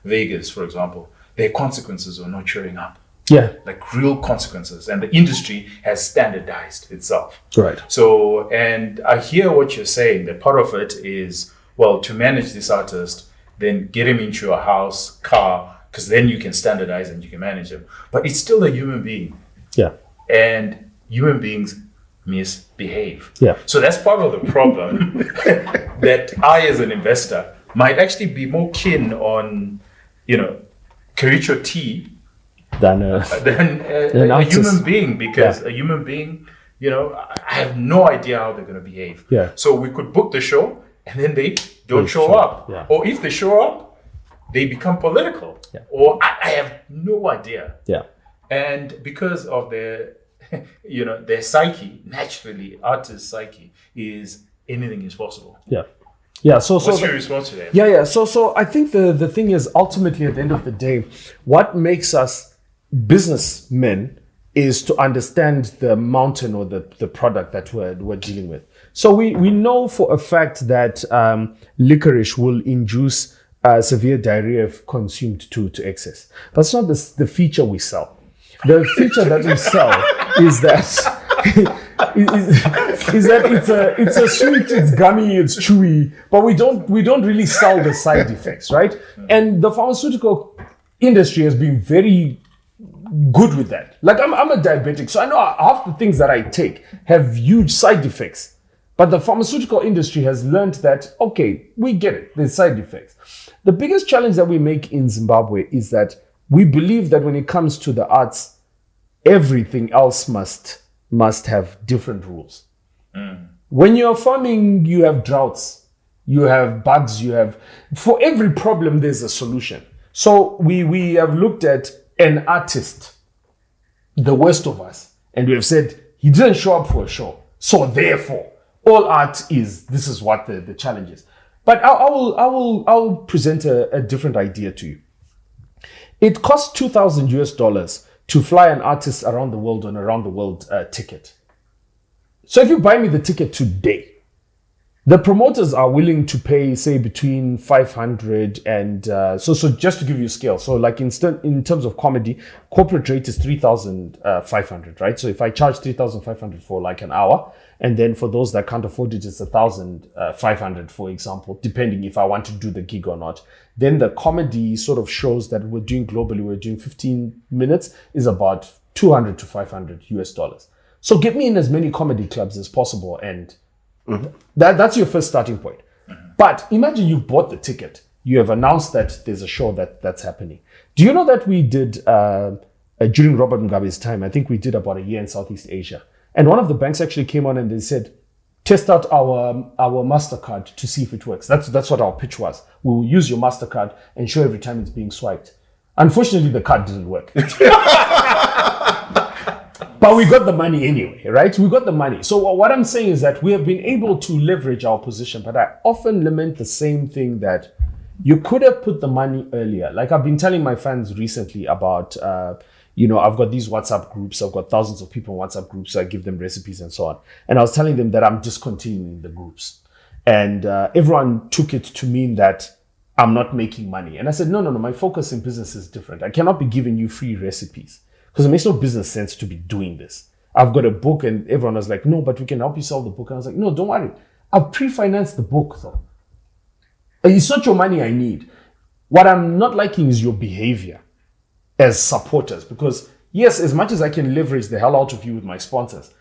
Vegas, for example, their consequences are not showing up. Yeah. Like real consequences. And the industry has standardized itself. Right. So, and I hear what you're saying, that part of it is, well, to manage this artist, then get him into a house, car, because then you can standardize and you can manage him. But it's still a human being. Yeah. And human beings misbehave. Yeah. So that's part of the problem that I, as an investor, might actually be more keen on, Kericho tea Than than an a artist. human being, because a human being, I have no idea how they're going to behave. Yeah. So we could book the show and then they don't show show up. up, yeah. Or if they show up, they become political. Yeah. Or I have no idea. Yeah. And because of their, their psyche, naturally, artist psyche is anything is possible. Yeah. Yeah. So What's your response to that? Yeah. So I think the thing is, ultimately at the end of the day, what makes us businessmen is to understand the mountain or the product that we're dealing with. So we know for a fact that licorice will induce severe diarrhea if consumed to excess. That's not the feature we sell. The feature that we sell is that is that it's a sweet, it's gummy, it's chewy, but we don't really sell the side effects, right? And the pharmaceutical industry has been very good with that. Like I'm a diabetic, so I know half the things that I take have huge side effects. But the pharmaceutical industry has learned that, okay, we get it, there's side effects. The biggest challenge that we make in Zimbabwe is that we believe that when it comes to the arts, everything else must have different rules. When you're farming, you have droughts, you have bugs, for every problem, there's a solution. So we have looked at an artist, the worst of us, and we have said, he didn't show up for a show. So therefore, all art this is what the challenge is. But I'll present a different idea to you. It costs $2,000 to fly an artist around the world on a round the world ticket. So if you buy me the ticket today, the promoters are willing to pay, say, between 500 and so just to give you a scale. So like in terms of comedy, corporate rate is 3,500, right? So if I charge 3,500 for like an hour, and then for those that can't afford it, it's 1,500, for example, depending if I want to do the gig or not. Then the comedy sort of shows that we're doing globally, we're doing 15 minutes is about 200 to 500 US dollars. So get me in as many comedy clubs as possible, and that's your first starting point. But imagine you bought the ticket. You have announced that there's a show that's happening. Do you know that we did, during Robert Mugabe's time, I think we did about a year in Southeast Asia. And one of the banks actually came on and they said, test out our MasterCard to see if it works. That's what our pitch was. We'll use your MasterCard and show every time it's being swiped. Unfortunately, the card didn't work. But we got the money anyway, right? We got the money. So what I'm saying is that we have been able to leverage our position, but I often lament the same thing, that you could have put the money earlier. Like I've been telling my fans recently about, I've got these WhatsApp groups. I've got thousands of people in WhatsApp groups. So I give them recipes and so on. And I was telling them that I'm discontinuing the groups. And everyone took it to mean that I'm not making money. And I said, no, my focus in business is different. I cannot be giving you free recipes, because it makes no business sense to be doing this. I've got a book, and everyone was like, no, but we can help you sell the book. And I was like, no, don't worry. I've pre-financed the book though. It's not your money I need. What I'm not liking is your behavior as supporters, because yes, as much as I can leverage the hell out of you with my sponsors,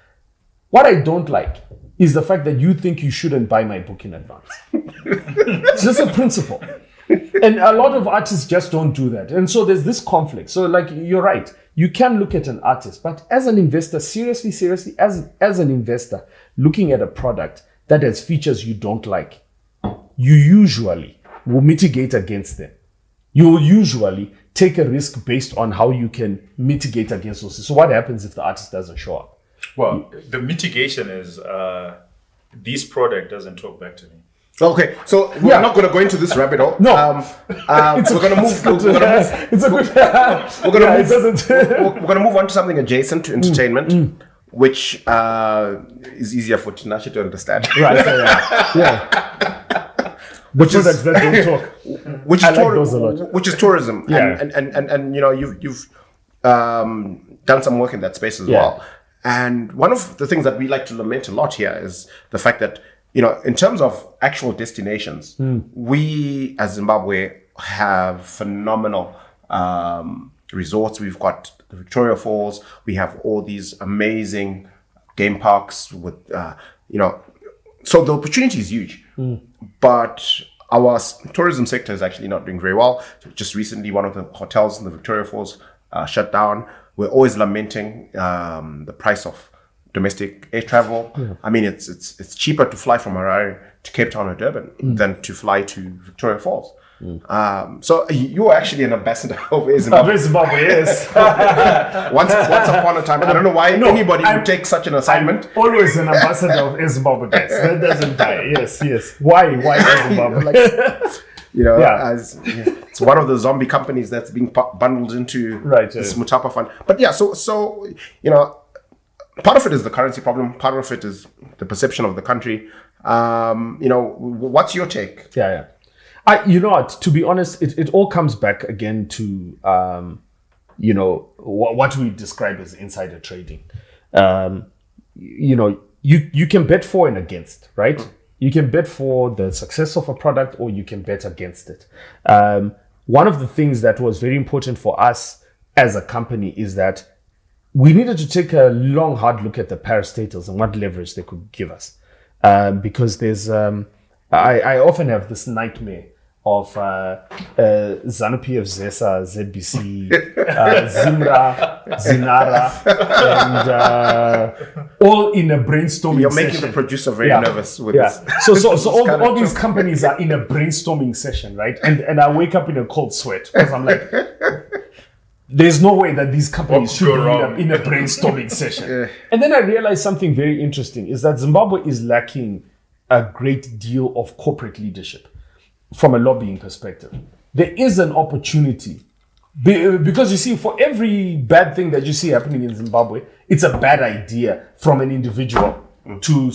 what I don't like is the fact that you think you shouldn't buy my book in advance. It's just a principle. And a lot of artists just don't do that. And so there's this conflict. So like, you're right. You can look at an artist, but as an investor, seriously, as an investor, looking at a product that has features you don't like, you usually will mitigate against them. You will usually take a risk based on how you can mitigate against those. So what happens if the artist doesn't show up? Well, the mitigation is this product doesn't talk back to me. Okay, so we're not going to go into this rabbit hole. No, we're going to move. We're going to move on to something adjacent to entertainment, which is easier for Tinashe to understand. Right. The products that don't talk. Which I like those a lot. Which is tourism. Yeah. And you've done some work in that space as well. And one of the things that we like to lament a lot here is the fact that, in terms of actual destinations, we as Zimbabwe have phenomenal resorts. We've got the Victoria Falls. We have all these amazing game parks with, so the opportunity is huge. But our tourism sector is actually not doing very well. Just recently, one of the hotels in the Victoria Falls shut down. We're always lamenting the price of domestic air travel. I mean, it's cheaper to fly from Harare to Cape Town or Durban than to fly to Victoria Falls. So you are actually an ambassador of Air Zimbabwe. Zimbabwe, yes. once upon a time, I don't know why anybody would take such an assignment. I'm always an ambassador of Air Zimbabwe, guys. That doesn't die. Yes. Why Air Zimbabwe? It's one of the zombie companies that's being bundled into this Mutapa fund. But so part of it is the currency problem. Part of it is the perception of the country. What's your take? You know what? To be honest, it all comes back again to what we describe as insider trading. You can bet for and against, right? You can bet for the success of a product, or you can bet against it. One of the things that was very important for us as a company is that we needed to take a long, hard look at the parastatals and what leverage they could give us. Because there's, I often have this nightmare of ZANU-PF, ZESA, ZBC, Zimra, Zinara, and all in a brainstorming You're session. making the producer very nervous with this. So all these companies are in a brainstorming session, right? And I wake up in a cold sweat because I'm like, there's no way that these companies should be in a brainstorming session. And then I realized something very interesting is that Zimbabwe is lacking a great deal of corporate leadership from a lobbying perspective. There is an opportunity because you see, for every bad thing that you see happening in Zimbabwe, it's a bad idea from an individual to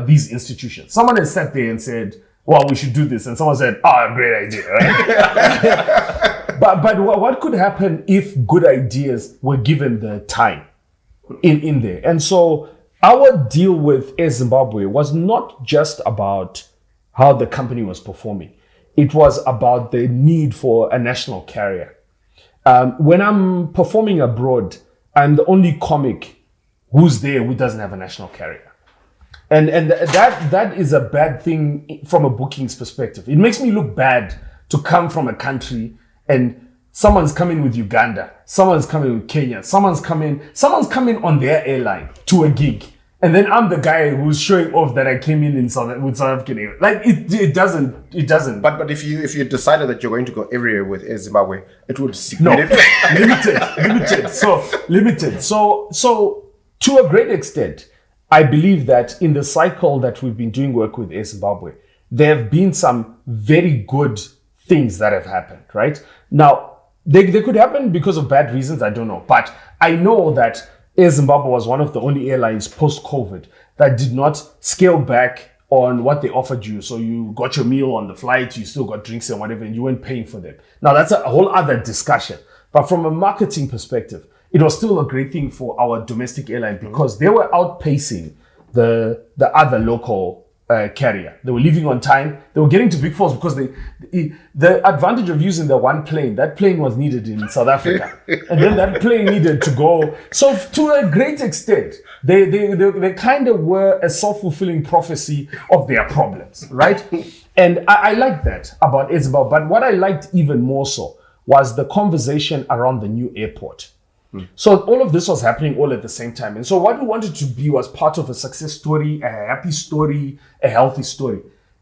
these institutions. Someone has sat there and said, well, we should do this. And someone said, great idea, right? But what could happen if good ideas were given the time in there? And so our deal with Air Zimbabwe was not just about how the company was performing. It was about the need for a national carrier. When I'm performing abroad, I'm the only comic who's there who doesn't have a national carrier. And that is a bad thing from a bookings perspective. It makes me look bad to come from a country and someone's coming with Uganda, someone's coming with Kenya, someone's coming on their airline to a gig. And then I'm the guy who's showing off that I came in with South African Airlines. Like it doesn't. But if you decided that you're going to go everywhere with Air Zimbabwe, it would limited. So to a great extent, I believe that in the cycle that we've been doing work with Air Zimbabwe, there have been some very good things that have happened, right? Now, they could happen because of bad reasons, I don't know. But I know that Air Zimbabwe was one of the only airlines post-COVID that did not scale back on what they offered you. So you got your meal on the flight, you still got drinks and whatever, and you weren't paying for them. Now, that's a whole other discussion. But from a marketing perspective, it was still a great thing for our domestic airline because they were outpacing the other local carrier. They were leaving on time. They were getting to Big Falls because the advantage of using the one plane, that plane was needed in South Africa. And then that plane needed to go. So to a great extent, they kind of were a self-fulfilling prophecy of their problems, right? And I liked that about Air Zimbabwe. But what I liked even more so was the conversation around the new airport. So all of this was happening all at the same time. And so what we wanted to be was part of a success story, a happy story, a healthy story.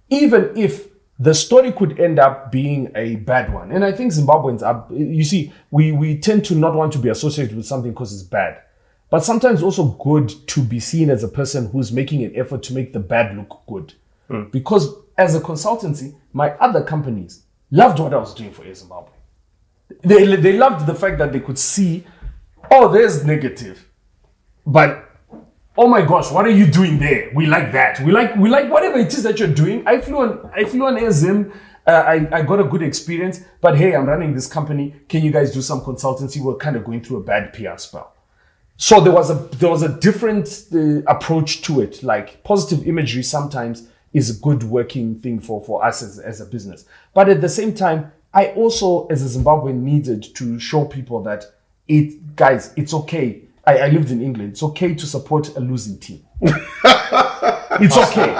Even if the story could end up being a bad one. And I think Zimbabweans are, you see, we tend to not want to be associated with something because it's bad. But sometimes also good to be seen as a person who's making an effort to make the bad look good. Because as a consultancy, my other companies loved what I was doing for Air Zimbabwe. They loved the fact that they could see, oh, there's negative, but oh my gosh, what are you doing there? We like that. We like whatever it is that you're doing. I flew on Air Zim. I got a good experience, but hey, I'm running this company. Can you guys do some consultancy? We're kind of going through a bad PR spell. So there was a different approach to it. Like positive imagery sometimes is a good working thing for us as a business. But at the same time, I also, as a Zimbabwean, needed to show people that it's okay. I lived in England. It's okay to support a losing team. It's okay.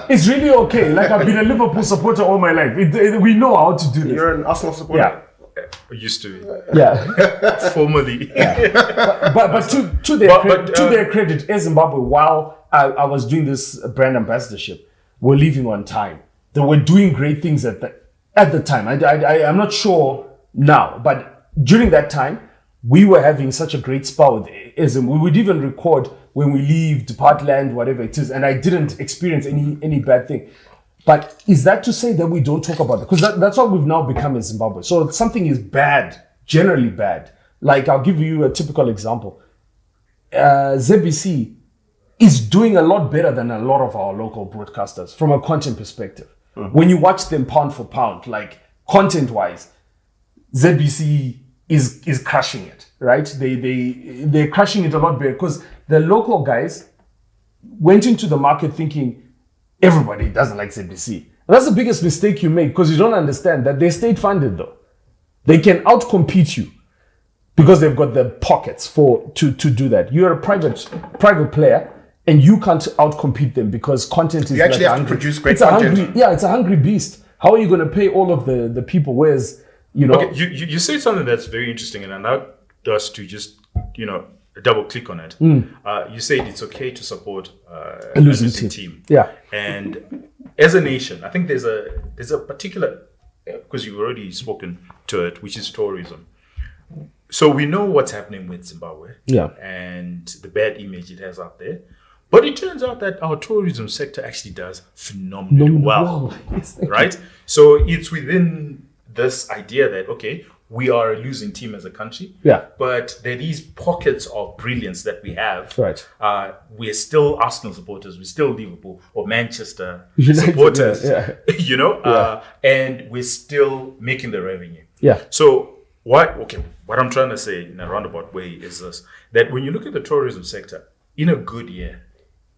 It's really okay. Like I've been a Liverpool supporter all my life. We know how to do this. You're an Arsenal supporter? Yeah. Used to be. Yeah. Formerly. Yeah. But to their credit, Air Zimbabwe, while I was doing this brand ambassadorship, were leaving on time. They were doing great things at the time. I'm not sure now, but during that time, we were having such a great spell with Air Zim. We would even record when we leave, depart land, whatever it is, and I didn't experience any bad thing. But is that to say that we don't talk about it? Because that's what we've now become in Zimbabwe. So if something is bad, generally bad. Like I'll give you a typical example. ZBC is doing a lot better than a lot of our local broadcasters from a content perspective. When you watch them pound for pound, like content-wise, ZBC is crushing it, right? They're crushing it a lot better because the local guys went into the market thinking everybody doesn't like ZBC. And that's the biggest mistake you make because you don't understand that they're state funded though. They can outcompete you because they've got the pockets to do that. You're a private player and you can't outcompete them because content is You actually have to produce great content. It's a hungry beast. How are you going to pay all of the people? Whereas, Okay, you said something that's very interesting, and I now us to just double click on it. You said it's okay to support a losing team. Yeah, and as a nation, I think there's a particular because you've already spoken to it, which is tourism. So we know what's happening with Zimbabwe, and the bad image it has out there. But it turns out that our tourism sector actually does phenomenally well, right? So it's within this idea that, okay, we are a losing team as a country, but there are these pockets of brilliance that we have. Right. We're still Arsenal supporters, we're still Liverpool or Manchester supporters, and we're still making the revenue. Yeah. So what I'm trying to say in a roundabout way is this, that when you look at the tourism sector, in a good year,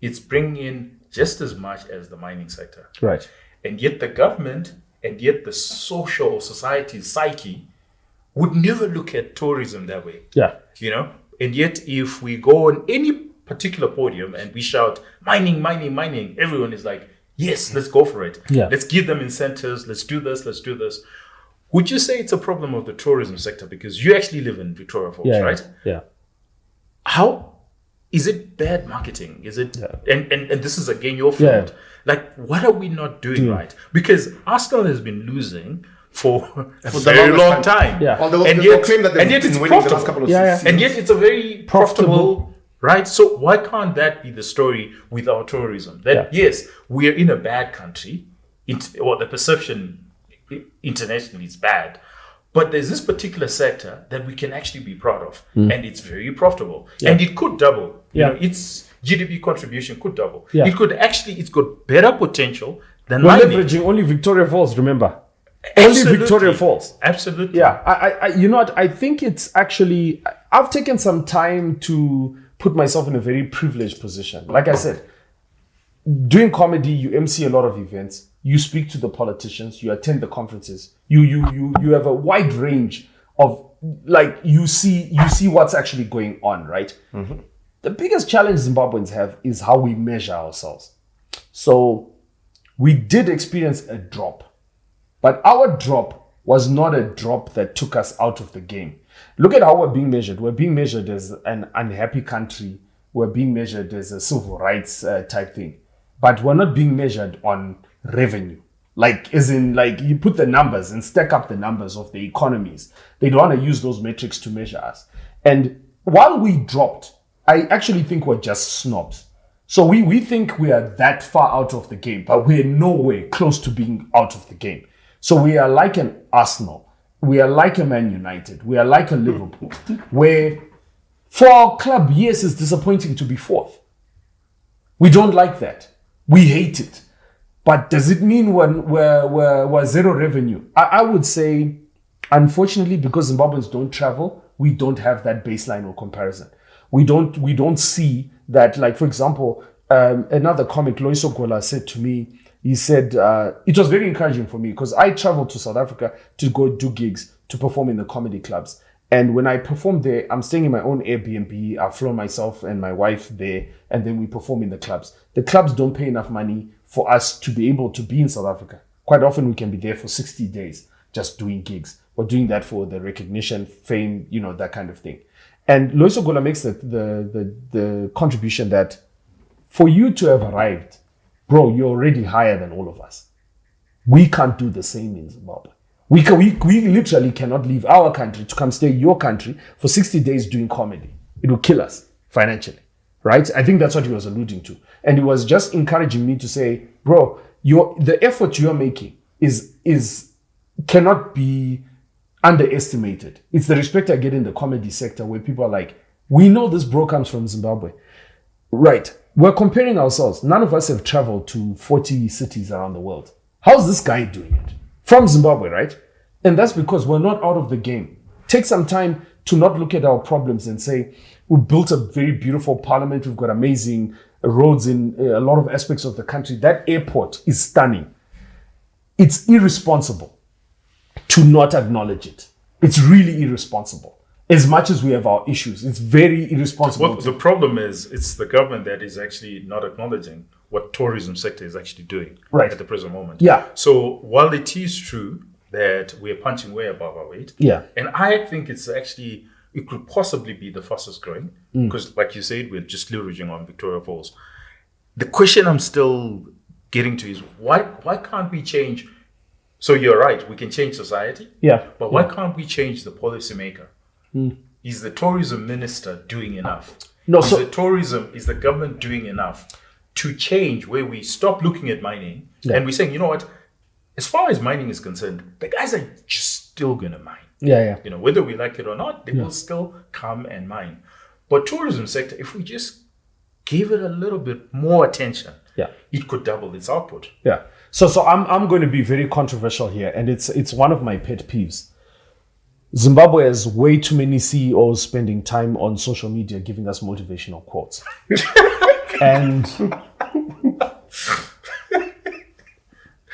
it's bringing in just as much as the mining sector. Right. And yet the government and yet the social society psyche would never look at tourism that way. Yeah. And yet if we go on any particular podium and we shout mining, mining, mining, everyone is like, yes, let's go for it. Yeah. Let's give them incentives. Let's do this. Let's do this. Would you say it's a problem of the tourism sector? Because you actually live in Victoria Falls, right? Yeah. How is it bad marketing? Is it and this is again your fault? Like, what are we not doing right? Because Arsenal has been losing for a very long time. Yeah. Although they claim that they've been winning the last couple of seasons. And yet it's a very profitable, right? So why can't that be the story with our tourism? That yes, we are in a bad country, or the perception internationally is bad, but there's this particular sector that we can actually be proud of, and it's very profitable, and it could double. Its GDP contribution could double. It could actually, it's got better potential than we're mining. leveraging only Victoria Falls. Remember, Absolutely. only Victoria Falls. Absolutely. Yeah, I you know what? I think it's actually, I've taken some time to put myself in a very privileged position. Like I said, doing comedy, you MC a lot of events. You speak to the politicians, you attend the conferences, you have a wide range of, like, you see what's actually going on, right? Mm-hmm. The biggest challenge Zimbabweans have is how we measure ourselves. So we did experience a drop, but our drop was not a drop that took us out of the game. Look at how we're being measured. We're being measured as an unhappy country. We're being measured as a civil rights type thing, but we're not being measured on revenue. Like, as in, like, you put the numbers and stack up the numbers of the economies. They don't want to use those metrics to measure us. And while we dropped, I actually think we're just snobs. So we think we are that far out of the game, but we're nowhere close to being out of the game. So we are like an Arsenal. We are like a Man United. We are like a Liverpool, where for our club, yes, it's disappointing to be fourth. We don't like that. We hate it. But does it mean we're zero revenue? I would say, unfortunately, because Zimbabweans don't travel, we don't have that baseline or comparison. We don't see that. Like, for example, another comic, Loiso Gola, said to me, he said, it was very encouraging for me because I traveled to South Africa to go do gigs, to perform in the comedy clubs. And when I perform there, I'm staying in my own Airbnb. I've flown myself and my wife there, and then we perform in the clubs. The clubs don't pay enough money for us to be able to be in South Africa. Quite often we can be there for 60 days just doing gigs. We're doing that for the recognition, fame, that kind of thing. And Loiso Gola makes the contribution that for you to have arrived, bro, you're already higher than all of us. We can't do the same in Zimbabwe. We literally cannot leave our country to come stay in your country for 60 days doing comedy. It will kill us financially, right? I think that's what he was alluding to. And he was just encouraging me to say, bro, the effort you're making cannot be underestimated. It's the respect I get in the comedy sector where people are like, we know this bro comes from Zimbabwe. Right. We're comparing ourselves. None of us have traveled to 40 cities around the world. How's this guy doing it? From Zimbabwe, right? And that's because we're not out of the game. take some time to not look at our problems and say, we built a very beautiful parliament. We've got amazing roads in a lot of aspects of the country. That airport is stunning. It's irresponsible to not acknowledge it. It's really irresponsible. As much as we have our issues, it's very irresponsible. Well, the problem is it's the government that is actually not acknowledging what tourism sector is actually doing right at the present moment. Yeah. So while it is true that we're punching way above our weight, yeah, and I think it's actually, it could possibly be the fastest growing because, like you said, we're just leveraging on Victoria Falls. The question I'm still getting to is why can't we change? So you're right, we can change society. Yeah. But why can't we change the policymaker? Is the tourism minister doing enough? No, is the government doing enough to change where we stop looking at mining and we're saying, you know what, as far as mining is concerned, the guys are just still gonna mine. Yeah. You know, whether we like it or not, they will still come and mine. But tourism sector, if we just give it a little bit more attention, it could double its output. Yeah. So I'm going to be very controversial here, and it's one of my pet peeves. Zimbabwe has way too many CEOs spending time on social media giving us motivational quotes.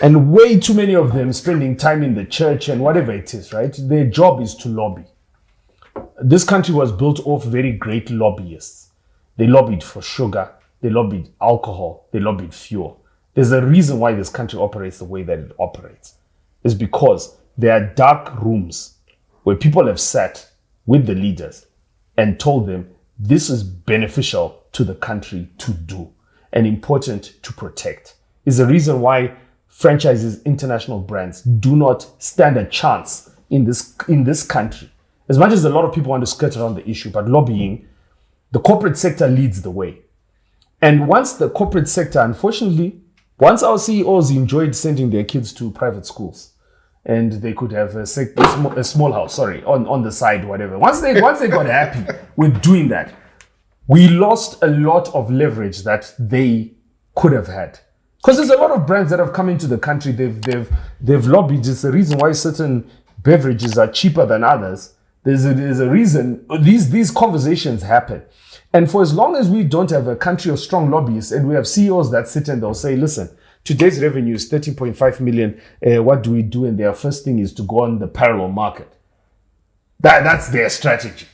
and way too many of them spending time in the church and whatever it is, right? Their job is to lobby. This country was built off very great lobbyists. They lobbied for sugar, they lobbied alcohol, they lobbied fuel. There's a reason why this country operates the way that it operates. It's because there are dark rooms where people have sat with the leaders and told them this is beneficial to the country to do and important to protect. Is the reason why franchises, international brands do not stand a chance in this country. As much as a lot of people want to skirt around the issue, but lobbying, the corporate sector leads the way. And once the corporate sector, unfortunately, once our CEOs enjoyed sending their kids to private schools, and they could have a small house, on the side, whatever. Once they got happy with doing that, we lost a lot of leverage that they could have had. Because there's a lot of brands that have come into the country. They've lobbied. It's the reason why certain beverages are cheaper than others. There's a reason these conversations happen. And for as long as we don't have a country of strong lobbyists and we have CEOs that sit and they'll say, listen, today's revenue is 13.5 million. What do we do? And their first thing is to go on the parallel market. That's their strategy.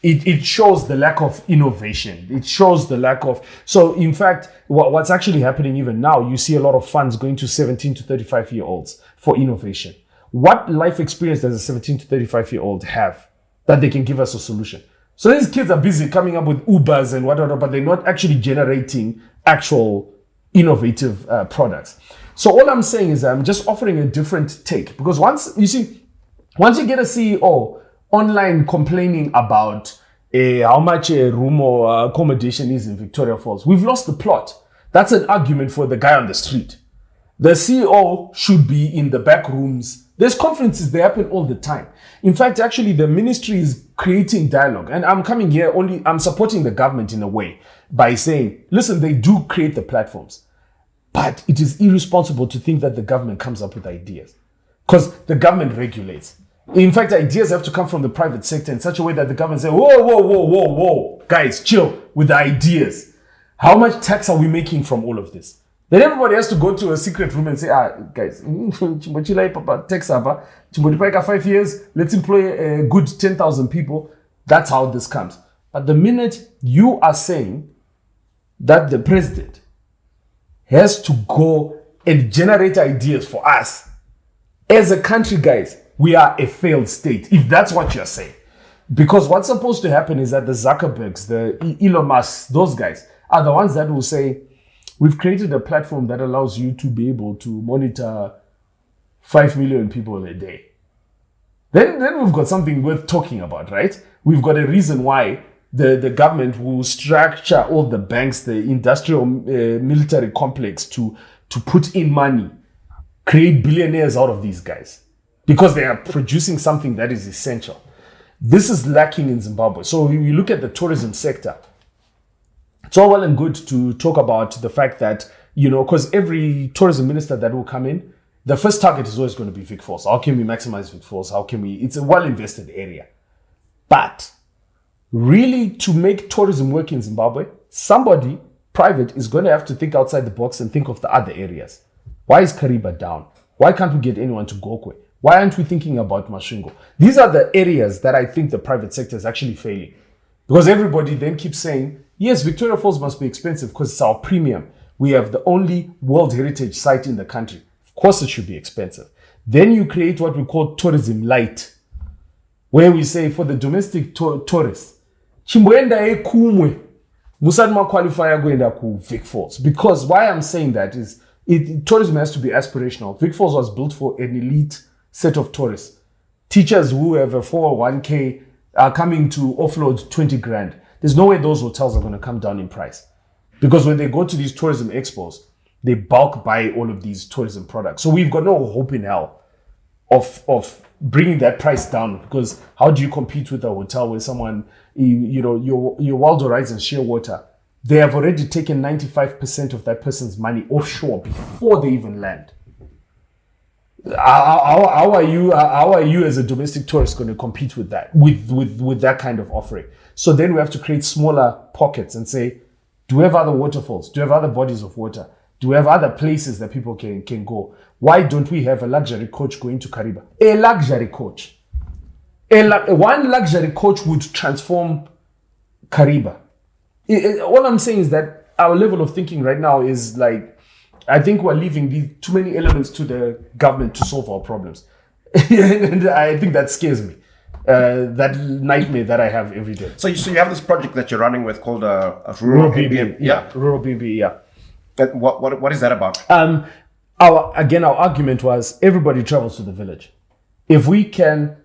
It shows the lack of innovation. It shows the lack of... So in fact, what's actually happening even now, you see a lot of funds going to 17 to 35-year-olds for innovation. What life experience does a 17 to 35-year-old have that they can give us a solution? So these kids are busy coming up with Ubers and whatever, but they're not actually generating actual innovative products. So all I'm saying is I'm just offering a different take, because once you get a CEO online complaining about how much a room or accommodation is in Victoria Falls, we've lost the plot. That's an argument for the guy on the street. The CEO should be in the back rooms. There's conferences, they happen all the time. In fact, actually, the ministry is creating dialogue. And I'm coming here I'm supporting the government in a way by saying, listen, they do create the platforms. But it is irresponsible to think that the government comes up with ideas. Because the government regulates. In fact, ideas have to come from the private sector in such a way that the government says, whoa, guys, chill with the ideas. How much tax are we making from all of this? Then everybody has to go to a secret room and say, guys, tax 5 years, let's employ a good 10,000 people. That's how this comes. But the minute you are saying that the president has to go and generate ideas for us, as a country, guys, we are a failed state, if that's what you're saying. Because what's supposed to happen is that the Zuckerbergs, the Elon Musk, those guys are the ones that will say, we've created a platform that allows you to be able to monitor 5 million people a day. Then we've got something worth talking about, right? We've got a reason why the government will structure all the banks, the industrial military complex to put in money, create billionaires out of these guys, because they are producing something that is essential. This is lacking in Zimbabwe. So when you look at the tourism sector, it's all well and good to talk about the fact that, because every tourism minister that will come in, the first target is always going to be Vic Falls. How can we maximize Vic Falls? It's a well-invested area. But really, to make tourism work in Zimbabwe, somebody private is going to have to think outside the box and think of the other areas. Why is Kariba down? Why can't we get anyone to Gokwe? Why aren't we thinking about Masvingo? These are the areas that I think the private sector is actually failing. Because everybody then keeps saying, yes, Victoria Falls must be expensive because it's our premium. We have the only World Heritage site in the country. Of course it should be expensive. Then you create what we call tourism light, where we say for the domestic tourists, chimboenda ekumwe, musadma qualifier goenda ku Vic Falls. Because why I'm saying that is, tourism has to be aspirational. Vic Falls was built for an elite set of tourists. Teachers who have a 401k are coming to offload 20 grand. There's no way those hotels are going to come down in price. Because when they go to these tourism expos, they bulk buy all of these tourism products. So we've got no hope in hell of bringing that price down. Because how do you compete with a hotel where someone, your Wild Horizons Shearwater, they have already taken 95% of that person's money offshore before they even land. How are you as a domestic tourist going to compete with that, with that kind of offering? So then we have to create smaller pockets and say, do we have other waterfalls? Do we have other bodies of water? Do we have other places that people can go? Why don't we have a luxury coach going to Kariba? A luxury coach. One luxury coach would transform Kariba. All I'm saying is that our level of thinking right now is like, I think we're leaving too many elements to the government to solve our problems. And I think that scares me. That nightmare that I have every day. So you have this project that you're running with called a Rural BB. Yeah, Rural BB, yeah. And what is that about? Our argument was everybody travels to the village. If we can,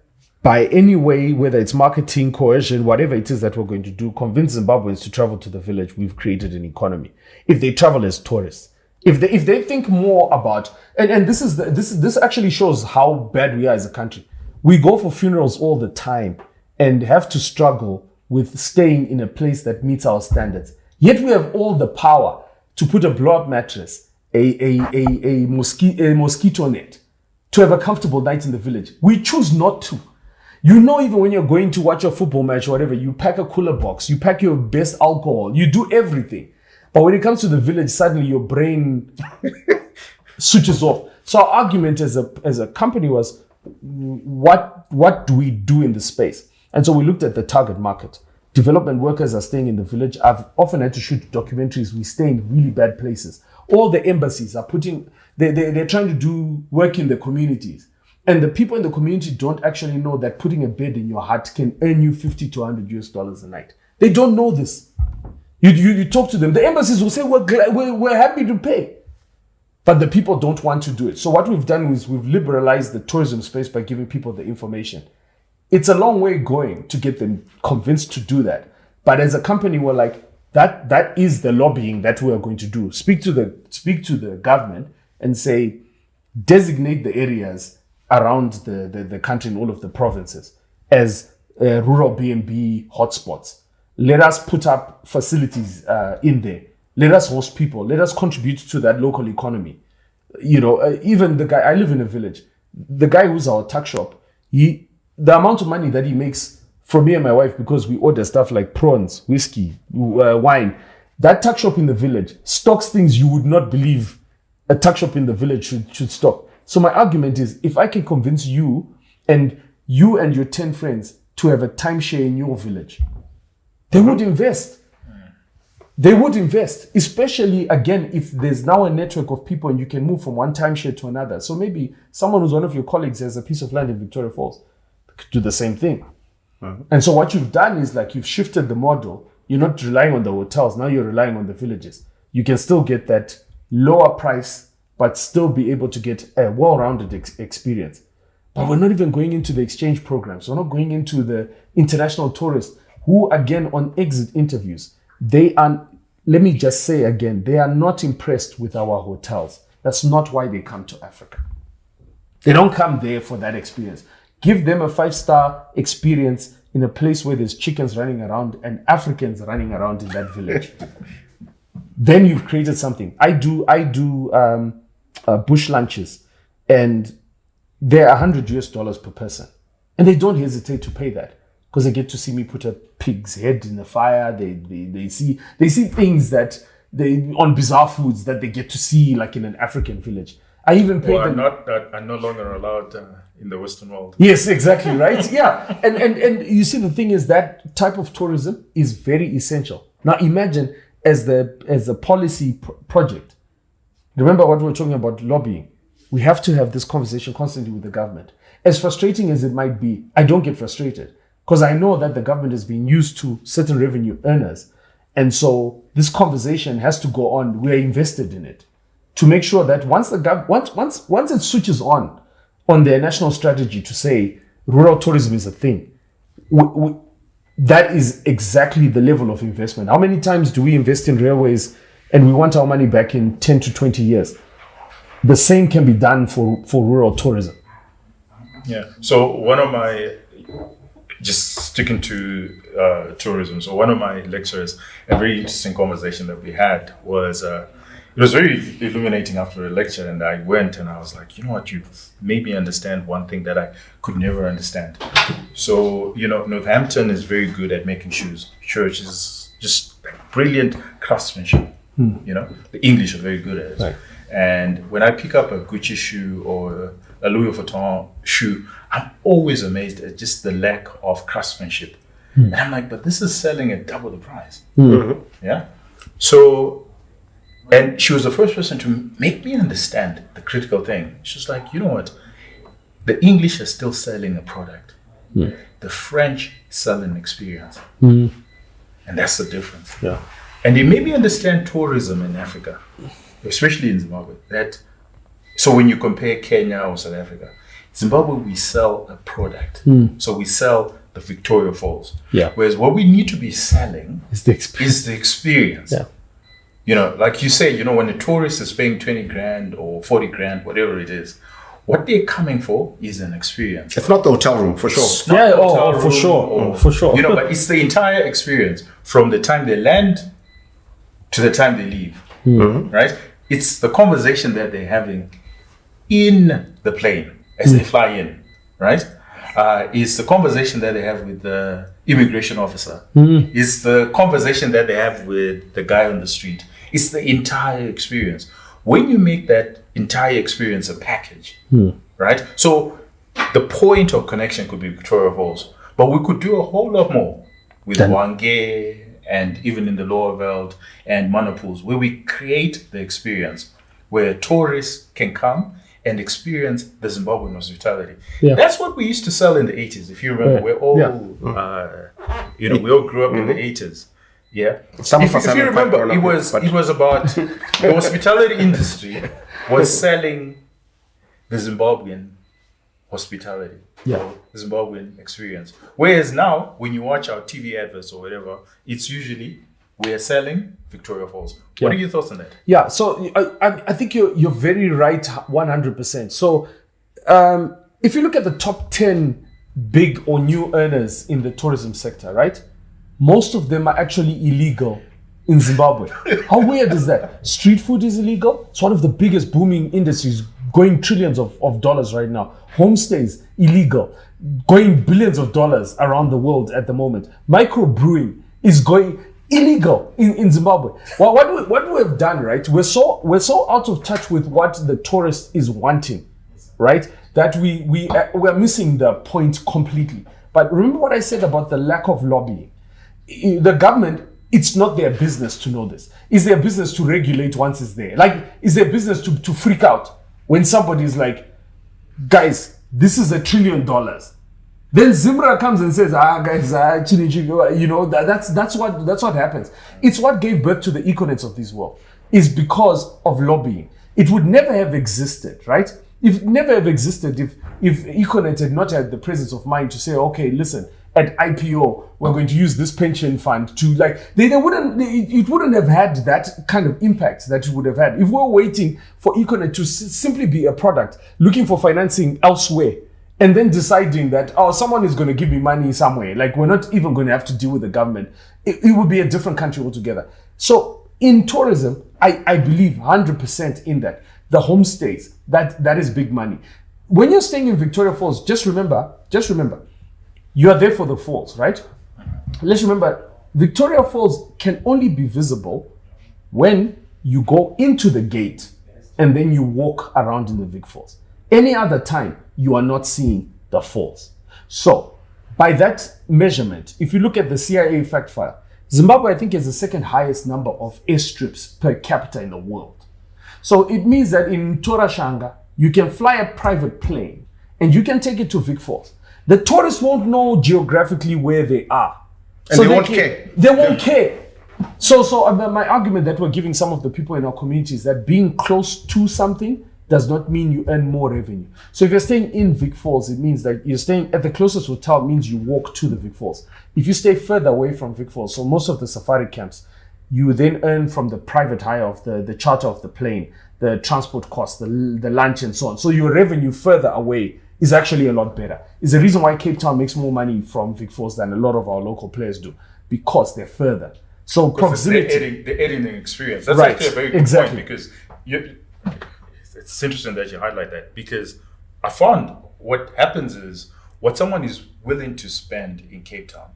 by any way, whether it's marketing, coercion, whatever it is that we're going to do, convince Zimbabweans to travel to the village, we've created an economy. If they travel as tourists, if they think more about, and this actually shows how bad we are as a country. We go for funerals all the time and have to struggle with staying in a place that meets our standards. Yet we have all the power to put a blow-up mattress, a mosquito net, to have a comfortable night in the village. We choose not to. Even when you're going to watch a football match or whatever, you pack a cooler box, you pack your best alcohol, you do everything. But when it comes to the village, suddenly your brain switches off. So our argument as a company was, what do we do in this space? And so we looked at the target market. Development workers are staying in the village. I've often had to shoot documentaries. We stay in really bad places. All the embassies are they're trying to do work in the communities. And the people in the community don't actually know that putting a bed in your hut can earn you $50 to $100 a night. They don't know this. You talk to them. The embassies will say, we're happy to pay. But the people don't want to do it. So what we've done is we've liberalized the tourism space by giving people the information. It's a long way going to get them convinced to do that. But as a company, we're like, that is the lobbying that we are going to do. Speak to the government and say, designate the areas around the country in all of the provinces as rural B&B hotspots. Let us put up facilities in there. Let us host people. Let us contribute to that local economy. Even the guy, I live in a village. The guy who's our tuck shop, the amount of money that he makes from me and my wife, because we order stuff like prawns, whiskey, wine, that tuck shop in the village stocks things you would not believe a tuck shop in the village should stock. So my argument is, if I can convince you and your 10 friends to have a timeshare in your village, they would invest. They would invest, especially, again, if there's now a network of people and you can move from one timeshare to another. So maybe someone who's one of your colleagues has a piece of land in Victoria Falls, could do the same thing. Mm-hmm. And so what you've done is you've shifted the model. You're not relying on the hotels. Now you're relying on the villages. You can still get that lower price, but still be able to get a well-rounded experience. But we're not even going into the exchange programs. We're not going into the international tourists who, again, on exit interviews, they are, let me just say again, they are not impressed with our hotels. That's not why they come to Africa. They don't come there for that experience. Give them a 5-star experience in a place where there's chickens running around and Africans running around in that village. Then you've created something. I do bush lunches, and they're $100 per person. And they don't hesitate to pay that. because they get to see me put a pig's head in the fire. They see things that they on bizarre foods that they get to see like in an African village. I even paid them. Are no longer allowed in the Western world. Yes, exactly, right? Yeah. And you see, the thing is that type of tourism is very essential. Now imagine as a policy project. Remember what we were talking about, lobbying. We have to have this conversation constantly with the government. As frustrating as it might be, I don't get frustrated because I know that the government is being used to certain revenue earners. And so this conversation has to go on. We're invested in it to make sure that once it switches on their national strategy to say rural tourism is a thing, that is exactly the level of investment. How many times do we invest in railways and we want our money back in 10 to 20 years? The same can be done for rural tourism. Yeah. So one of my, just sticking to tourism, so one of my lecturers, a very interesting conversation that we had was, it was very illuminating after a lecture, and I went and I was like, you know what, you made me understand one thing that I could never understand. So, Northampton is very good at making shoes. Church is just brilliant craftsmanship. The English are very good at it. Right. And when I pick up a Gucci shoe or a Louis Vuitton shoe, I'm always amazed at just the lack of craftsmanship. And I'm like, but this is selling at double the price. Yeah. So, and she was the first person to make me understand the critical thing. She was like, you know what? The English are still selling a product. The French sell an experience. And that's the difference. Yeah. And it made me understand tourism in Africa, especially in Zimbabwe. So when you compare Kenya or South Africa, Zimbabwe, we sell a product. So we sell the Victoria Falls. Yeah. Whereas what we need to be selling is the experience. Yeah. Like you say, when a tourist is paying 20 grand or 40 grand, whatever it is, what they're coming for is an experience. It's not the hotel room, for sure. For sure. For sure. But it's the entire experience from the time they land to the time they leave. Right? It's the conversation that they're having in the plane as they fly in, right? It's the conversation that they have with the immigration officer. It's the conversation that they have with the guy on the street. It's the entire experience. When you make that entire experience a package, right? So the point of connection could be Victoria Falls, but we could do a whole lot more with Wange and even in the Lower Veld and Manapools, where we create the experience where tourists can come and experience the Zimbabwean hospitality. Yeah. That's what we used to sell in the 80s. If you remember, we're all, we all grew up in the 80s. Yeah. If you remember, it was about the hospitality industry was selling the Zimbabwean hospitality, the Zimbabwean experience. Whereas now, when you watch our TV adverts or whatever, it's usually we are selling Victoria Falls. What are your thoughts on that? Yeah, so I think you're very right, 100%. So if you look at the top 10 big or new earners in the tourism sector, right? Most of them are actually illegal in Zimbabwe. How weird is that? Street food is illegal. It's one of the biggest booming industries, going trillions of dollars right now. Homestays, illegal, going billions of dollars around the world at the moment. Microbrewing is going illegal in Zimbabwe. Well, what we have done, right? We're so out of touch with what the tourist is wanting, right? That we're missing the point completely. But remember what I said about the lack of lobbying. The government, it's not their business to know this. It's their business to regulate once it's there. Like, it's their business to freak out when somebody is like, guys, this is $1 trillion. Then Zimra comes and says, guys, that's what happens. It's what gave birth to the Econet of this world. Is because of lobbying. It would never have existed, right? It never have existed if Econet had not had the presence of mind to say, okay, listen, at IPO, we're going to use this pension fund to it wouldn't have had that kind of impact that it would have had. If we're waiting for Econet to simply be a product, looking for financing elsewhere, and then deciding that, someone is going to give me money somewhere, like we're not even going to have to deal with the government, it would be a different country altogether. So in tourism, I believe 100% in that. The homestays, that is big money. When you're staying in Victoria Falls, just remember, you are there for the falls, right? Let's remember, Victoria Falls can only be visible when you go into the gate and then you walk around in the Vic Falls. Any other time, you are not seeing the falls. So, by that measurement, if you look at the CIA fact file, Zimbabwe, I think, is the second highest number of airstrips per capita in the world. So it means that in Torashanga, you can fly a private plane and you can take it to Vic Falls. The tourists won't know geographically where they are. And so they won't care. They won't care. So my argument that we're giving some of the people in our community is that being close to something does not mean you earn more revenue. So if you're staying in Vic Falls, it means that you're staying at the closest hotel means you walk to the Vic Falls. If you stay further away from Vic Falls, so most of the safari camps, you then earn from the private hire of the charter of the plane, the transport costs, the lunch and so on. So your revenue further away is actually a lot better. It's the reason why Cape Town makes more money from Vic Falls than a lot of our local players do, because they're further. So proximity. They're adding an experience. That's Right, actually a very good exactly. point, because it's interesting that you highlight that, because I found what happens is what someone is willing to spend in Cape Town,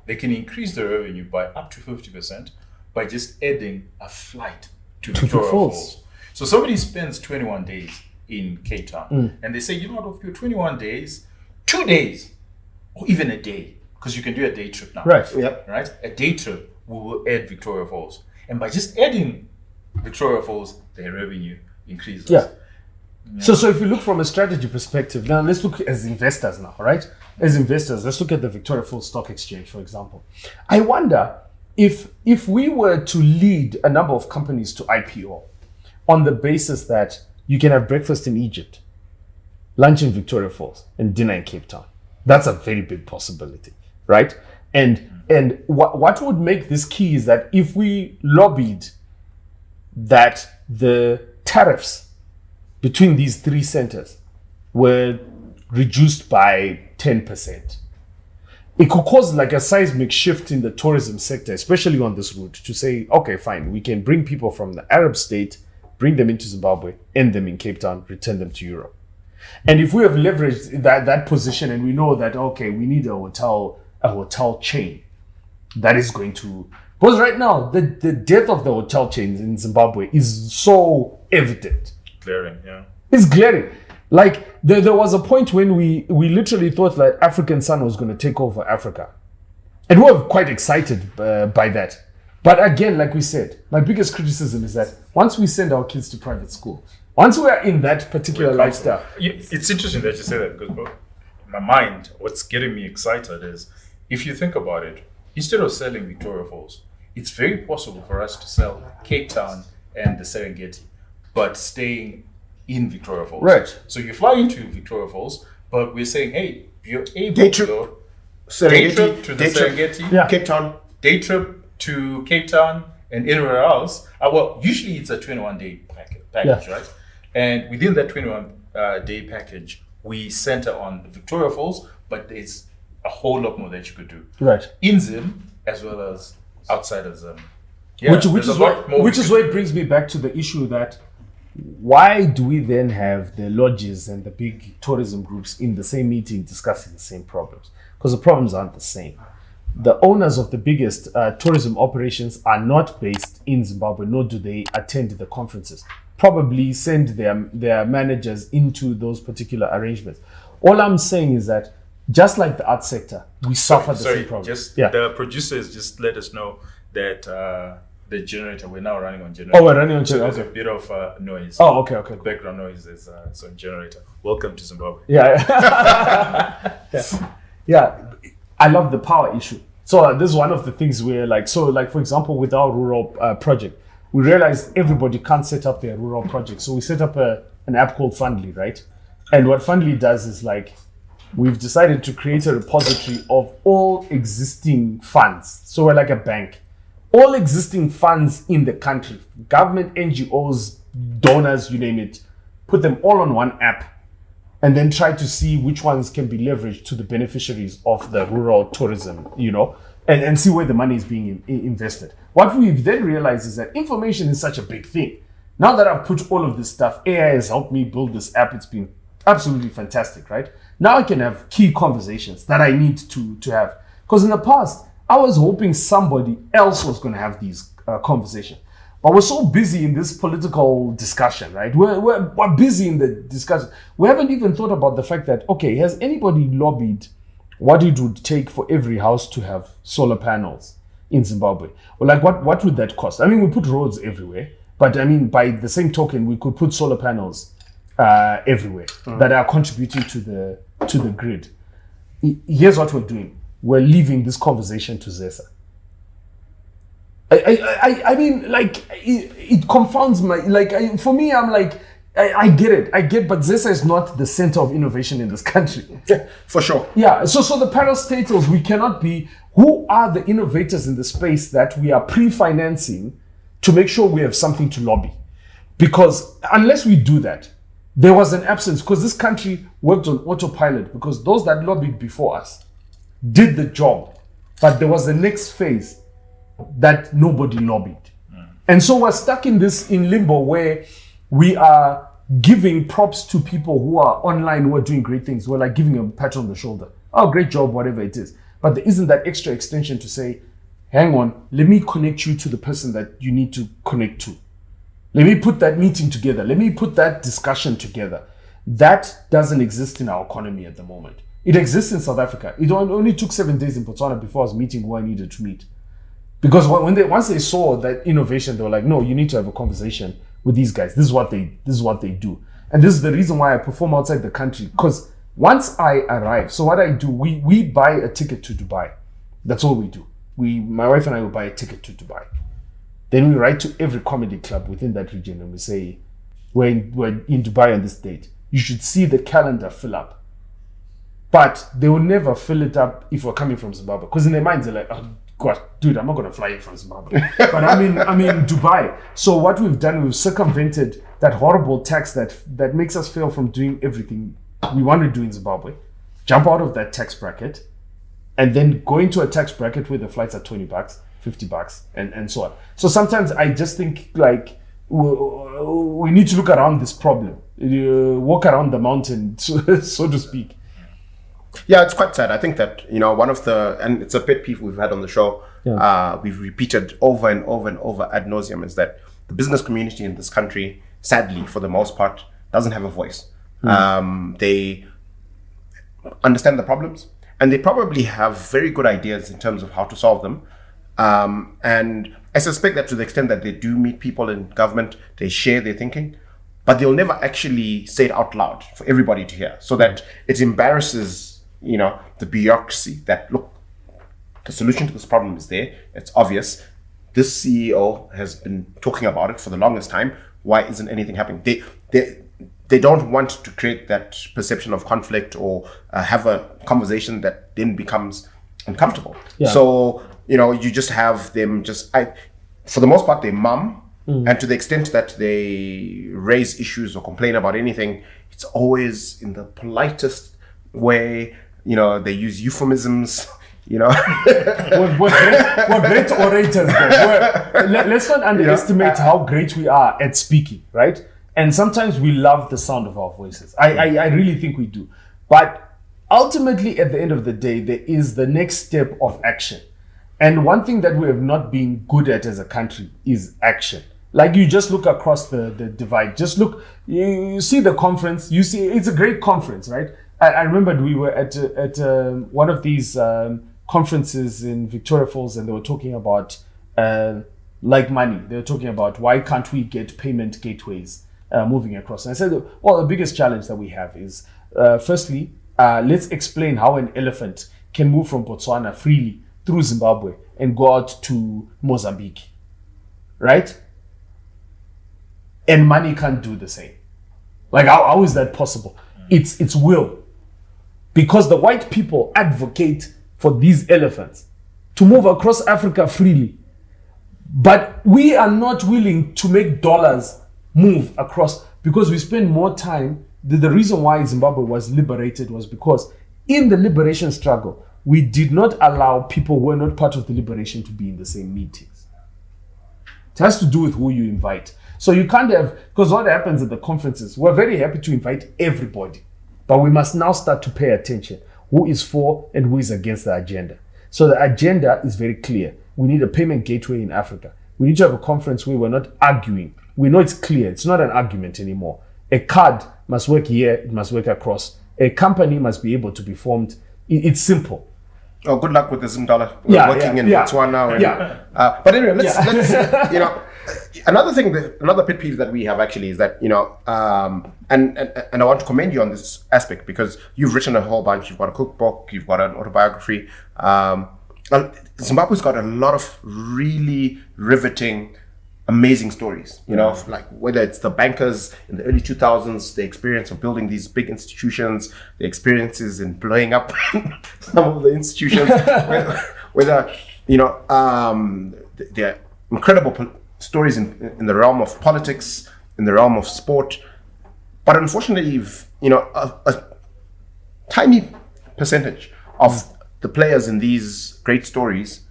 they can increase their revenue by up to 50% by just adding a flight to Victoria Falls. So somebody spends 21 days in Cape Town and they say, you know what, of your 21 days, 2 days or even a day, because you can do a day trip now. Right. Yep. Right? A day trip, we will add Victoria Falls. And by just adding Victoria Falls, their revenue increases. Yeah. So if you look from a strategy perspective, now let's look as investors now, right? As investors, let's look at the Victoria Falls Stock Exchange, for example. I wonder if we were to lead a number of companies to IPO on the basis that you can have breakfast in Egypt, lunch in Victoria Falls, and dinner in Cape Town. That's a very big possibility, right? And what would make this key is that if we lobbied that the tariffs between these three centers were reduced by 10%, it could cause like a seismic shift in the tourism sector, especially on this route, to say, okay, fine, we can bring people from the Arab state, bring them into Zimbabwe, end them in Cape Town, return them to Europe. And if we have leveraged that position and we know that, okay, we need a hotel chain that is going to, because right now, the death of the hotel chains in Zimbabwe is so evident. Glaring, yeah. It's glaring. Like there was a point when we literally thought that African Sun was going to take over Africa. And we were quite excited by that. But again, like we said, my biggest criticism is that once we send our kids to private school, once we are in that particular lifestyle. It's interesting that you say that, because in my mind, what's getting me excited is, if you think about it, instead of selling Victoria Falls, it's very possible for us to sell Cape Town and the Serengeti, but staying in Victoria Falls. Right. So you fly into Victoria Falls, but we're saying, hey, you're able Day to trip. go Serengeti, day trip to the day trip. Serengeti, Yeah. Cape Town. day trip to Cape Town and anywhere else. Well, usually it's a 21-day package, Yeah. right? And within that 21-day package, we center on Victoria Falls, but there's a whole lot more that you could do. Right. In Zim, as well as outside of Zim. Which there's is a lot more which is why it brings me back to the issue that why do we then have the lodges and the big tourism groups in the same meeting discussing the same problems? Because the problems aren't the same. The owners of the biggest tourism operations are not based in Zimbabwe, nor do they attend the conferences. Probably send their managers into those particular arrangements. All I'm saying is that just like the art sector, we suffer the same problem. The producers just let us know that the generator, we're now running on generator. Oh, we're running on generator. So there's a bit of noise. Oh, okay. Background noise is on generator. Welcome to Zimbabwe. Yeah. Yeah. I love the power issue. So this is one of the things where for example, with our rural project, we realized everybody can't set up their rural project. So we set up an app called Fundly, right? And what Fundly does is we've decided to create a repository of all existing funds. So we're like a bank. All existing funds in the country, government, NGOs, donors, you name it, put them all on one app and then try to see which ones can be leveraged to the beneficiaries of the rural tourism, and see where the money is being invested. What we've then realized is that information is such a big thing. Now that I've put all of this stuff, AI has helped me build this app. It's been absolutely fantastic, right? Now I can have key conversations that I need to have. Because in the past, I was hoping somebody else was going to have these conversations. But we're so busy in this political discussion, right? We're busy in the discussion. We haven't even thought about the fact that, okay, has anybody lobbied what it would take for every house to have solar panels in Zimbabwe? Or like, what would that cost? I mean, we put roads everywhere, but I mean, by the same token, we could put solar panels everywhere that are contributing to the grid. Here's what we're doing. We're leaving this conversation to ZESA. I mean, like, it confounds my, like, for me, I'm like, I get it, but ZESA is not the center of innovation in this country. Yeah, for sure. Yeah, so the parastatals, we cannot be, who are the innovators in the space that we are pre-financing to make sure we have something to lobby? Because unless we do that, there was an absence, because this country worked on autopilot, because those that lobbied before us did the job, but there was the next phase that nobody lobbied. And so we're stuck in limbo where we are giving props to people who are online, who are doing great things. We're like giving a pat on the shoulder. Oh, great job, whatever it is. But there isn't that extra extension to say, hang on, let me connect you to the person that you need to connect to. Let me put that meeting together. Let me put that discussion together. That doesn't exist in our economy at the moment. It exists in South Africa. It only took 7 days in Botswana before I was meeting who I needed to meet. Because once they saw that innovation, they were like, no, you need to have a conversation with these guys. This is what they do. And this is the reason why I perform outside the country. Because once I arrive, so what I do, we buy a ticket to Dubai. That's all we do. My wife and I will buy a ticket to Dubai. Then we write to every comedy club within that region and we say, we're in Dubai on this date. You should see the calendar fill up. But they will never fill it up if we're coming from Zimbabwe. Because in their minds, they're like, oh, God, dude, I'm not going to fly in from Zimbabwe. But I'm in Dubai. So what we've done, we've circumvented that horrible tax that makes us fail from doing everything we want to do in Zimbabwe, jump out of that tax bracket, and then go into a tax bracket where the flights are $20, $50, and so on. So sometimes I just think, like, we need to look around this problem, walk around the mountain, so to speak. Yeah, it's quite sad. I think that, one of and it's a pet peeve we've had on the show, we've repeated over and over and over ad nauseum, is that the business community in this country, sadly, for the most part, doesn't have a voice. They understand the problems, and they probably have very good ideas in terms of how to solve them. And I suspect that to the extent that they do meet people in government, they share their thinking, but they'll never actually say it out loud for everybody to hear, so that it embarrasses the bureaucracy that, look, the solution to this problem is there. It's obvious. This CEO has been talking about it for the longest time. Why isn't anything happening? They don't want to create that perception of conflict or have a conversation that then becomes uncomfortable. Yeah. So, you just have them for the most part, they mum. And to the extent that they raise issues or complain about anything, it's always in the politest way. They use euphemisms, We're great orators, let's not underestimate how great we are at speaking, right? And sometimes we love the sound of our voices. I really think we do. But ultimately, at the end of the day, there is the next step of action. And one thing that we have not been good at as a country is action. Like, you just look across the divide. Just look, you see the conference. You see, it's a great conference, right? I remembered we were at one of these conferences in Victoria Falls, and they were talking about like money. They were talking about why can't we get payment gateways moving across. And I said, well, the biggest challenge that we have is, firstly, let's explain how an elephant can move from Botswana freely through Zimbabwe and go out to Mozambique, right? And money can't do the same. Like, how is that possible? It's will. Because the white people advocate for these elephants to move across Africa freely. But we are not willing to make dollars move across, because we spend more time. The reason why Zimbabwe was liberated was because in the liberation struggle, we did not allow people who were not part of the liberation to be in the same meetings. It has to do with who you invite. So you can't have, because what happens at the conferences, we're very happy to invite everybody. But we must now start to pay attention. Who is for and who is against the agenda? So the agenda is very clear. We need a payment gateway in Africa. We need to have a conference where we're not arguing. We know it's clear. It's not an argument anymore. A card must work here. It must work across. A company must be able to be formed. It's simple. Oh, good luck with the Zim dollar. We're working in Botswana now. And, but anyway, let's you know, another pet peeve that we have actually is that, you know, and I want to commend you on this aspect because you've written a whole bunch. You've got a cookbook, you've got an autobiography. Zimbabwe's got a lot of really riveting, amazing stories, you know, like whether it's the bankers in the early 2000s, the experience of building these big institutions, the experiences in blowing up some of the institutions, whether you know, there are incredible stories in the realm of politics, in the realm of sport, but unfortunately, you know, a tiny percentage of the players in these great stories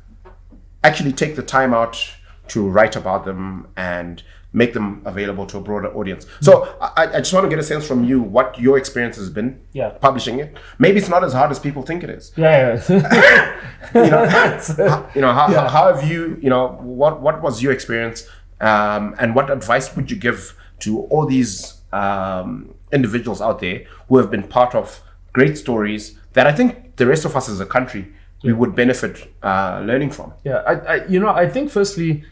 actually take the time out to write about them and make them available to a broader audience. So I just want to get a sense from you what your experience has been publishing it. Maybe it's not as hard as people think it is. How have you, you know, what was your experience and what advice would you give to all these individuals out there who have been part of great stories that I think the rest of us as a country we would benefit learning from? I think firstly,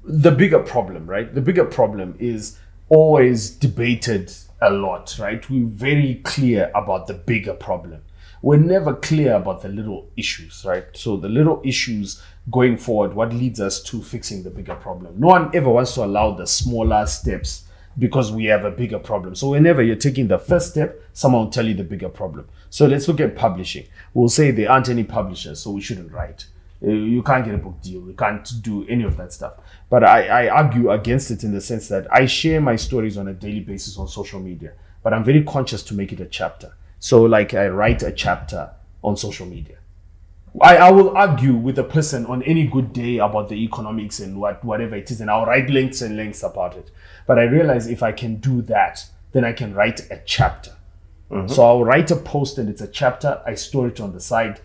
the bigger problem, right? The bigger problem is always debated a lot, right? We're very clear about the bigger problem. We're never clear about the little issues, right? So the little issues going forward, what leads us to fixing the bigger problem. No one ever wants to allow the smaller steps because we have a bigger problem. So whenever you're taking the first step, someone will tell you the bigger problem. So let's look at publishing. We'll say there aren't any publishers, so we shouldn't write. You can't get a book deal. You can't do any of that stuff. But I argue against it in the sense that I share my stories on a daily basis on social media, but I'm very conscious to make it a chapter. So like I write a chapter on social media. I will argue with a person on any good day about the economics and whatever it is, and I'll write lengths and lengths about it. But I realize if I can do that, then I can write a chapter. So I'll write a post and it's a chapter. I store it on the side.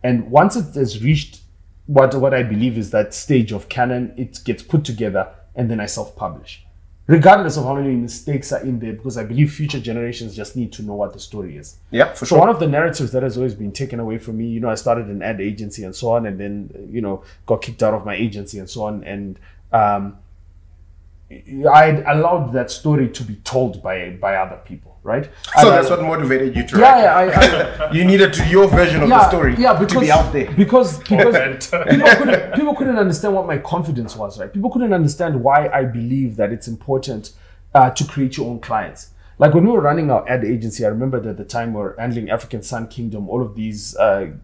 And once it has reached what I believe is that stage of canon, it gets put together and then I self-publish. Regardless of how many mistakes are in there, because I believe future generations just need to know what the story is. Yeah, for so sure. One of the narratives that has always been taken away from me, you know, I started an ad agency and so on, and then, you know, got kicked out of my agency and so on. And I allowed that story to be told by other people, right? So that's what motivated you to write. You needed your version of the story to be out there. Because people couldn't understand what my confidence was, right? People couldn't understand why I believe that it's important to create your own clients. Like when we were running our ad agency, I remember that at the time we were handling African Sun Kingdom, all of these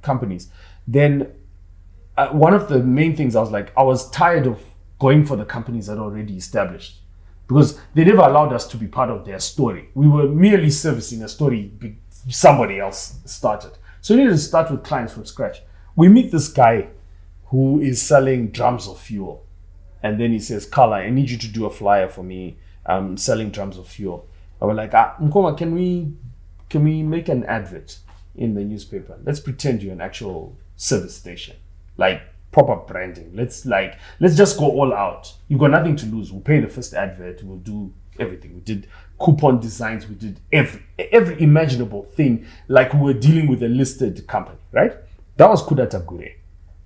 companies. Then one of the main things I was tired of going for the companies that are already established because they never allowed us to be part of their story. We were merely servicing a story somebody else started. So we needed to start with clients from scratch. We meet this guy who is selling drums of fuel. And then he says, Carla, I need you to do a flyer for me. I'm selling drums of fuel. I was like, Nkoma, can we make an advert in the newspaper? Let's pretend you're an actual service station. Like, proper branding. Let's just go all out. You've got nothing to lose. We'll pay the first advert. We'll do everything. We did coupon designs. We did every imaginable thing, like we were dealing with a listed company, right? That was Kuda Tagure,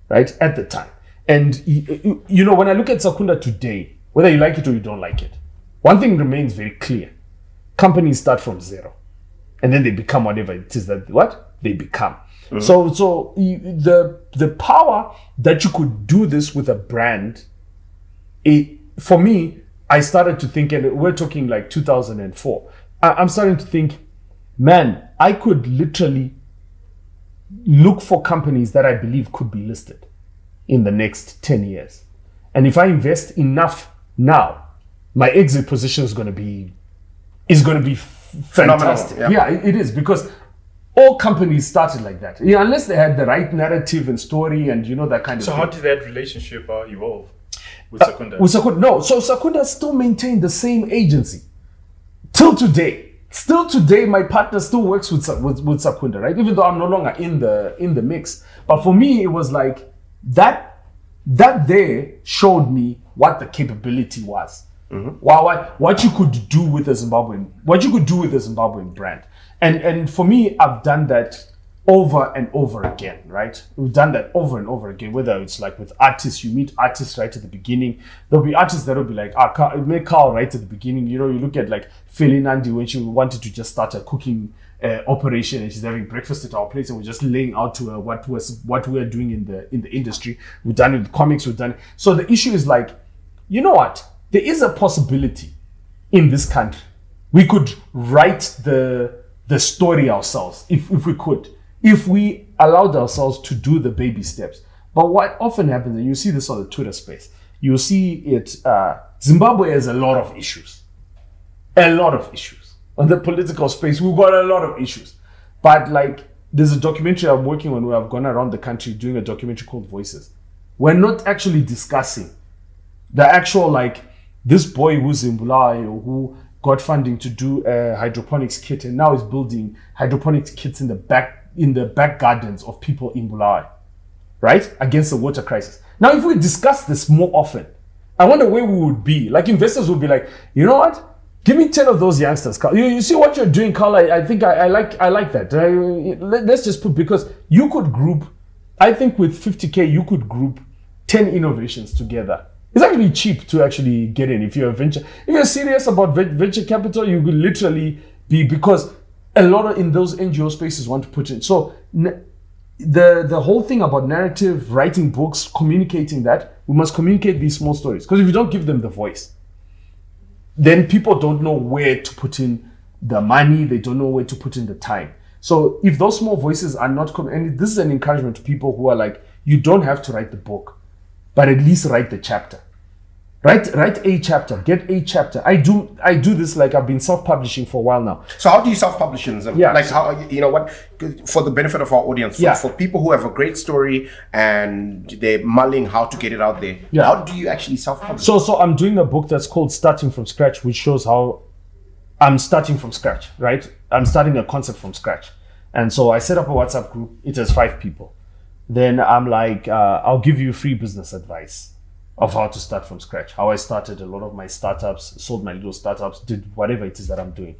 right? At the time. And you know, when I look at Sakunda today, whether you like it or you don't like it, one thing remains very clear. Companies start from zero, and then they become whatever it is that they become. So the power that you could do this with a brand, for me, I started to think, and we're talking like 2004, I'm starting to think, man, I could literally look for companies that I believe could be listed in the next 10 years. And if I invest enough now, my exit position is going to be fantastic. Yeah, it is, because all companies started like that. Yeah, unless they had the right narrative and story and, you know, that kind of thing. So how did that relationship evolve with Sakunda? No. So Sakunda still maintained the same agency till today. Still today, my partner still works with Sakunda, right? Even though I'm no longer in the mix. But for me, it was like that there showed me what the capability was. What you could do with the Zimbabwean brand. And for me, I've done that over and over again, right? We've done that over and over again, whether it's like with artists, you meet artists right at the beginning. There'll be artists that'll be like, make Carl right at the beginning. You know, you look at like Philly Nandi when she wanted to just start a cooking operation and she's having breakfast at our place and we're just laying out to her what we are doing in the industry. We've done it with comics, we've done it. So the issue is like, you know what? There is a possibility in this country. We could write the story ourselves if we could. If we allowed ourselves to do the baby steps. But what often happens, and you see this on the Twitter space, you see it, Zimbabwe has a lot of issues. A lot of issues. On the political space, we've got a lot of issues. But like, there's a documentary I'm working on where I've gone around the country doing a documentary called Voices. We're not actually discussing the actual, like, this boy who's in Bulawayo who got funding to do a hydroponics kit and now is building hydroponics kits in the back gardens of people in Bulawayo, right? Against the water crisis. Now, if we discuss this more often, I wonder where we would be. Like, investors would be like, you know what? Give me 10 of those youngsters, Carl. You see what you're doing, Carl? I think I like that. Let's just put, because you could group, I think with 50K, you could group 10 innovations together. It's actually cheap to actually get in. If you're serious about venture capital, you could literally be, because a lot of in those NGO spaces want to put in. So the whole thing about narrative, writing books, communicating that, we must communicate these small stories. Because if you don't give them the voice, then people don't know where to put in the money, they don't know where to put in the time. So if those small voices are not, and this is an encouragement to people who are like, you don't have to write the book, but at least write the chapter. Write a chapter, get a chapter. I do this, like, I've been self-publishing for a while now. So how do you self-publish in Zimbabwe? Yeah. Like, how, you know what, for the benefit of our audience, for people who have a great story and they're mulling how to get it out there, how do you actually self-publish? So I'm doing a book that's called Starting From Scratch, which shows how I'm starting from scratch, right? I'm starting a concept from scratch. And so I set up a WhatsApp group. It has 5 people. Then I'm like, I'll give you free business advice of how to start from scratch. How I started a lot of my startups, sold my little startups, did whatever it is that I'm doing.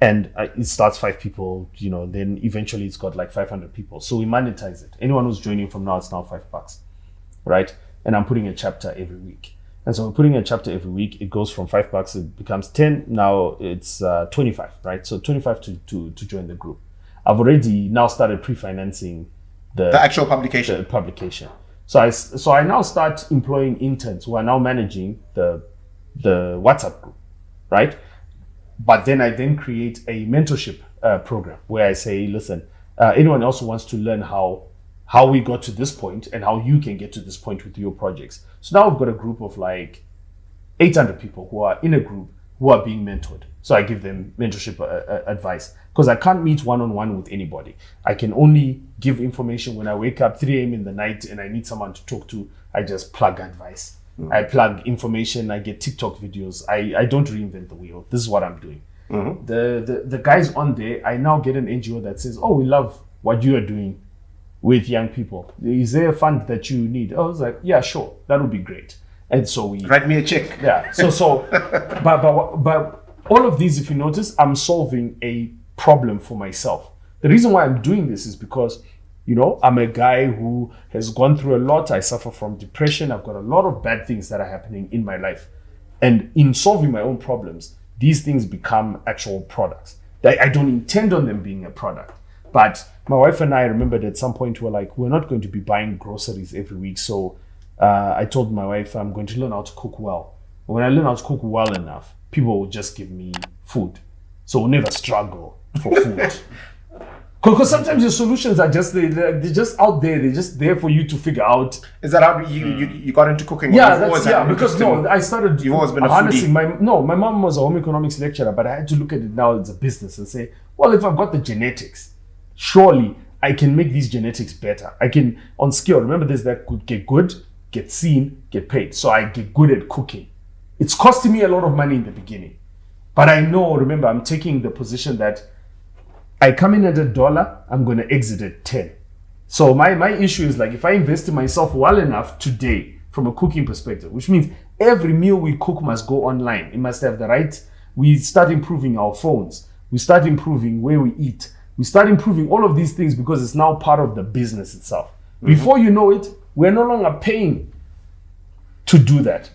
And it starts 5 people, you know, then eventually it's got like 500 people. So we monetize it. Anyone who's joining from now, it's now $5, right? And I'm putting a chapter every week. And so we're putting a chapter every week. It goes from $5, it becomes 10. Now it's 25, right? So 25 to join the group. I've already now started pre-financing the actual publication. The publication. So I now start employing interns who are now managing the WhatsApp group, right? But then I create a mentorship program where I say, listen, anyone else who wants to learn how we got to this point and how you can get to this point with your projects. So now we've got a group of like 800 people who are in a group who are being mentored. So I give them mentorship advice because I can't meet one-on-one with anybody. I can only give information when I wake up 3 a.m. in the night and I need someone to talk to. I just plug advice. Mm-hmm. I plug information. I get TikTok videos. I don't reinvent the wheel. This is what I'm doing. Mm-hmm. The guys on there, I now get an NGO that says, oh, we love what you are doing with young people. Is there a fund that you need? I was like, yeah, sure. That would be great. And so we write me a check. Yeah. But all of these, if you notice, I'm solving a problem for myself. The reason why I'm doing this is because, you know, I'm a guy who has gone through a lot. I suffer from depression. I've got a lot of bad things that are happening in my life. And in solving my own problems, these things become actual products. I don't intend on them being a product. But my wife and I remembered at some point, we're like, we're not going to be buying groceries every week. So I told my wife, I'm going to learn how to cook well. When I learn how to cook well enough, people will just give me food. So we'll never struggle for food. Because sometimes your solutions are just, they're just out there. They're just there for you to figure out. Is that how you got into cooking? Yeah, because I started you've always been a harnessing foodie. My mom was a home economics lecturer, but I had to look at it now as a business and say, well, if I've got the genetics, surely I can make these genetics better. I can, on skill, remember there's that get good, get seen, get paid. So I get good at cooking. It's costing me a lot of money in the beginning. But I know, remember, I'm taking the position that I come in at $1, I'm going to exit at 10. So my issue is like, if I invest in myself well enough today from a cooking perspective, which means every meal we cook must go online. It must have the right, we start improving our phones. We start improving where we eat. We start improving all of these things because it's now part of the business itself. Before you know it, we're no longer paying to do that.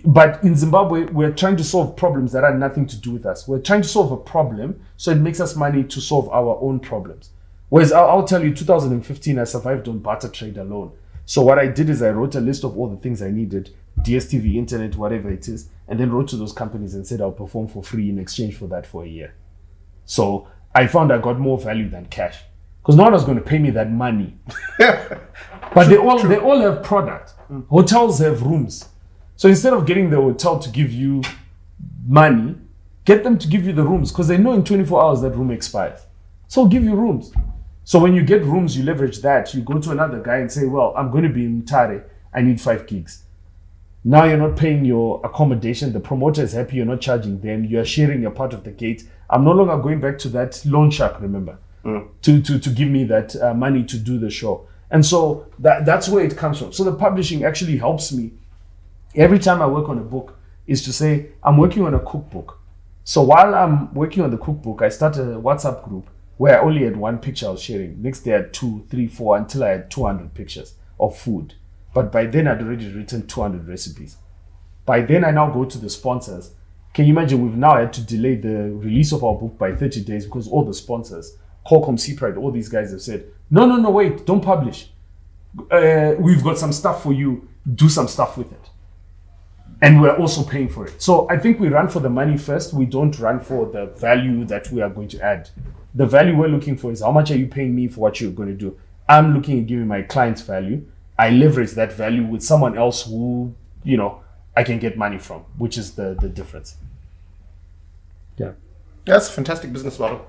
But in Zimbabwe, we're trying to solve problems that have nothing to do with us. We're trying to solve a problem, so it makes us money to solve our own problems. Whereas I'll tell you, 2015, I survived on barter trade alone. So what I did is I wrote a list of all the things I needed, DSTV, internet, whatever it is, and then wrote to those companies and said I'll perform for free in exchange for that for a year. So I found I got more value than cash because no one was going to pay me that money. But they all have product. Hotels have rooms. So instead of getting the hotel to give you money, get them to give you the rooms because they know in 24 hours that room expires. So give you rooms. So when you get rooms, you leverage that. You go to another guy and say, well, I'm going to be in Mtare. I need 5 gigs. Now you're not paying your accommodation. The promoter is happy you're not charging them. You're sharing your part of the gate. I'm no longer going back to that loan shark, remember, to give me that money to do the show. And so that's where it comes from. So the publishing actually helps me. Every time I work on a book is to say, I'm working on a cookbook. So while I'm working on the cookbook, I start a WhatsApp group where I only had 1 picture I was sharing. Next day I had 2, 3, 4, until I had 200 pictures of food. But by then I'd already written 200 recipes. By then I now go to the sponsors. Can you imagine we've now had to delay the release of our book by 30 days because all the sponsors, Qualcomm, Seapride, all these guys have said, no, wait, don't publish. We've got some stuff for you. Do some stuff with it. And we're also paying for it. So I think we run for the money first. We don't run for the value that we are going to add. The value we're looking for is how much are you paying me for what you're going to do? I'm looking at giving my clients value. I leverage that value with someone else who, I can get money from, which is the difference. Yeah. That's a fantastic business model.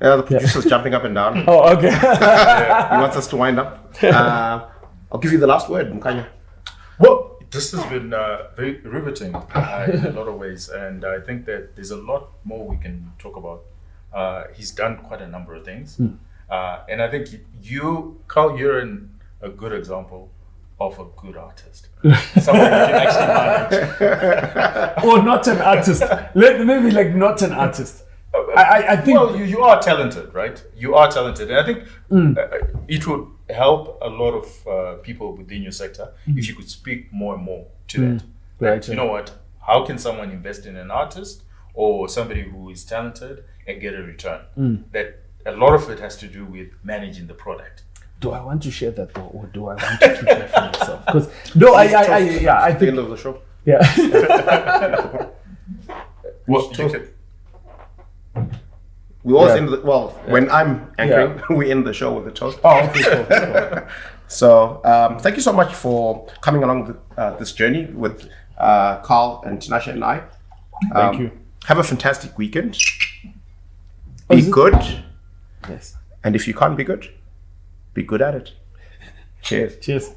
Yeah, the producer's jumping up and down. Oh, okay. He wants us to wind up. I'll give you the last word, Mkanya. Well, this has been very riveting in a lot of ways, and I think that there's a lot more we can talk about. He's done quite a number of things, and I think Carl, you're a good example of a good artist. Someone who can actually manage. Or not an artist. Maybe like not an artist. I think. Well, you are talented, right? You are talented, and I think it would help a lot of people within your sector if you could speak more and more to that. Right. You know what? How can someone invest in an artist or somebody who is talented and get a return? That a lot of it has to do with managing the product. Do I want to share that though, or do I want to keep that for myself? Because no, I think The end of the show. yeah. Well, you can, We always end when I'm anchoring, we end the show with a toast. Oh, okay, cool. So thank you so much for coming along this journey with Carl and Tinashe and I. Thank you. Have a fantastic weekend. Be good. Yes. And if you can't be good at it. Cheers. Cheers.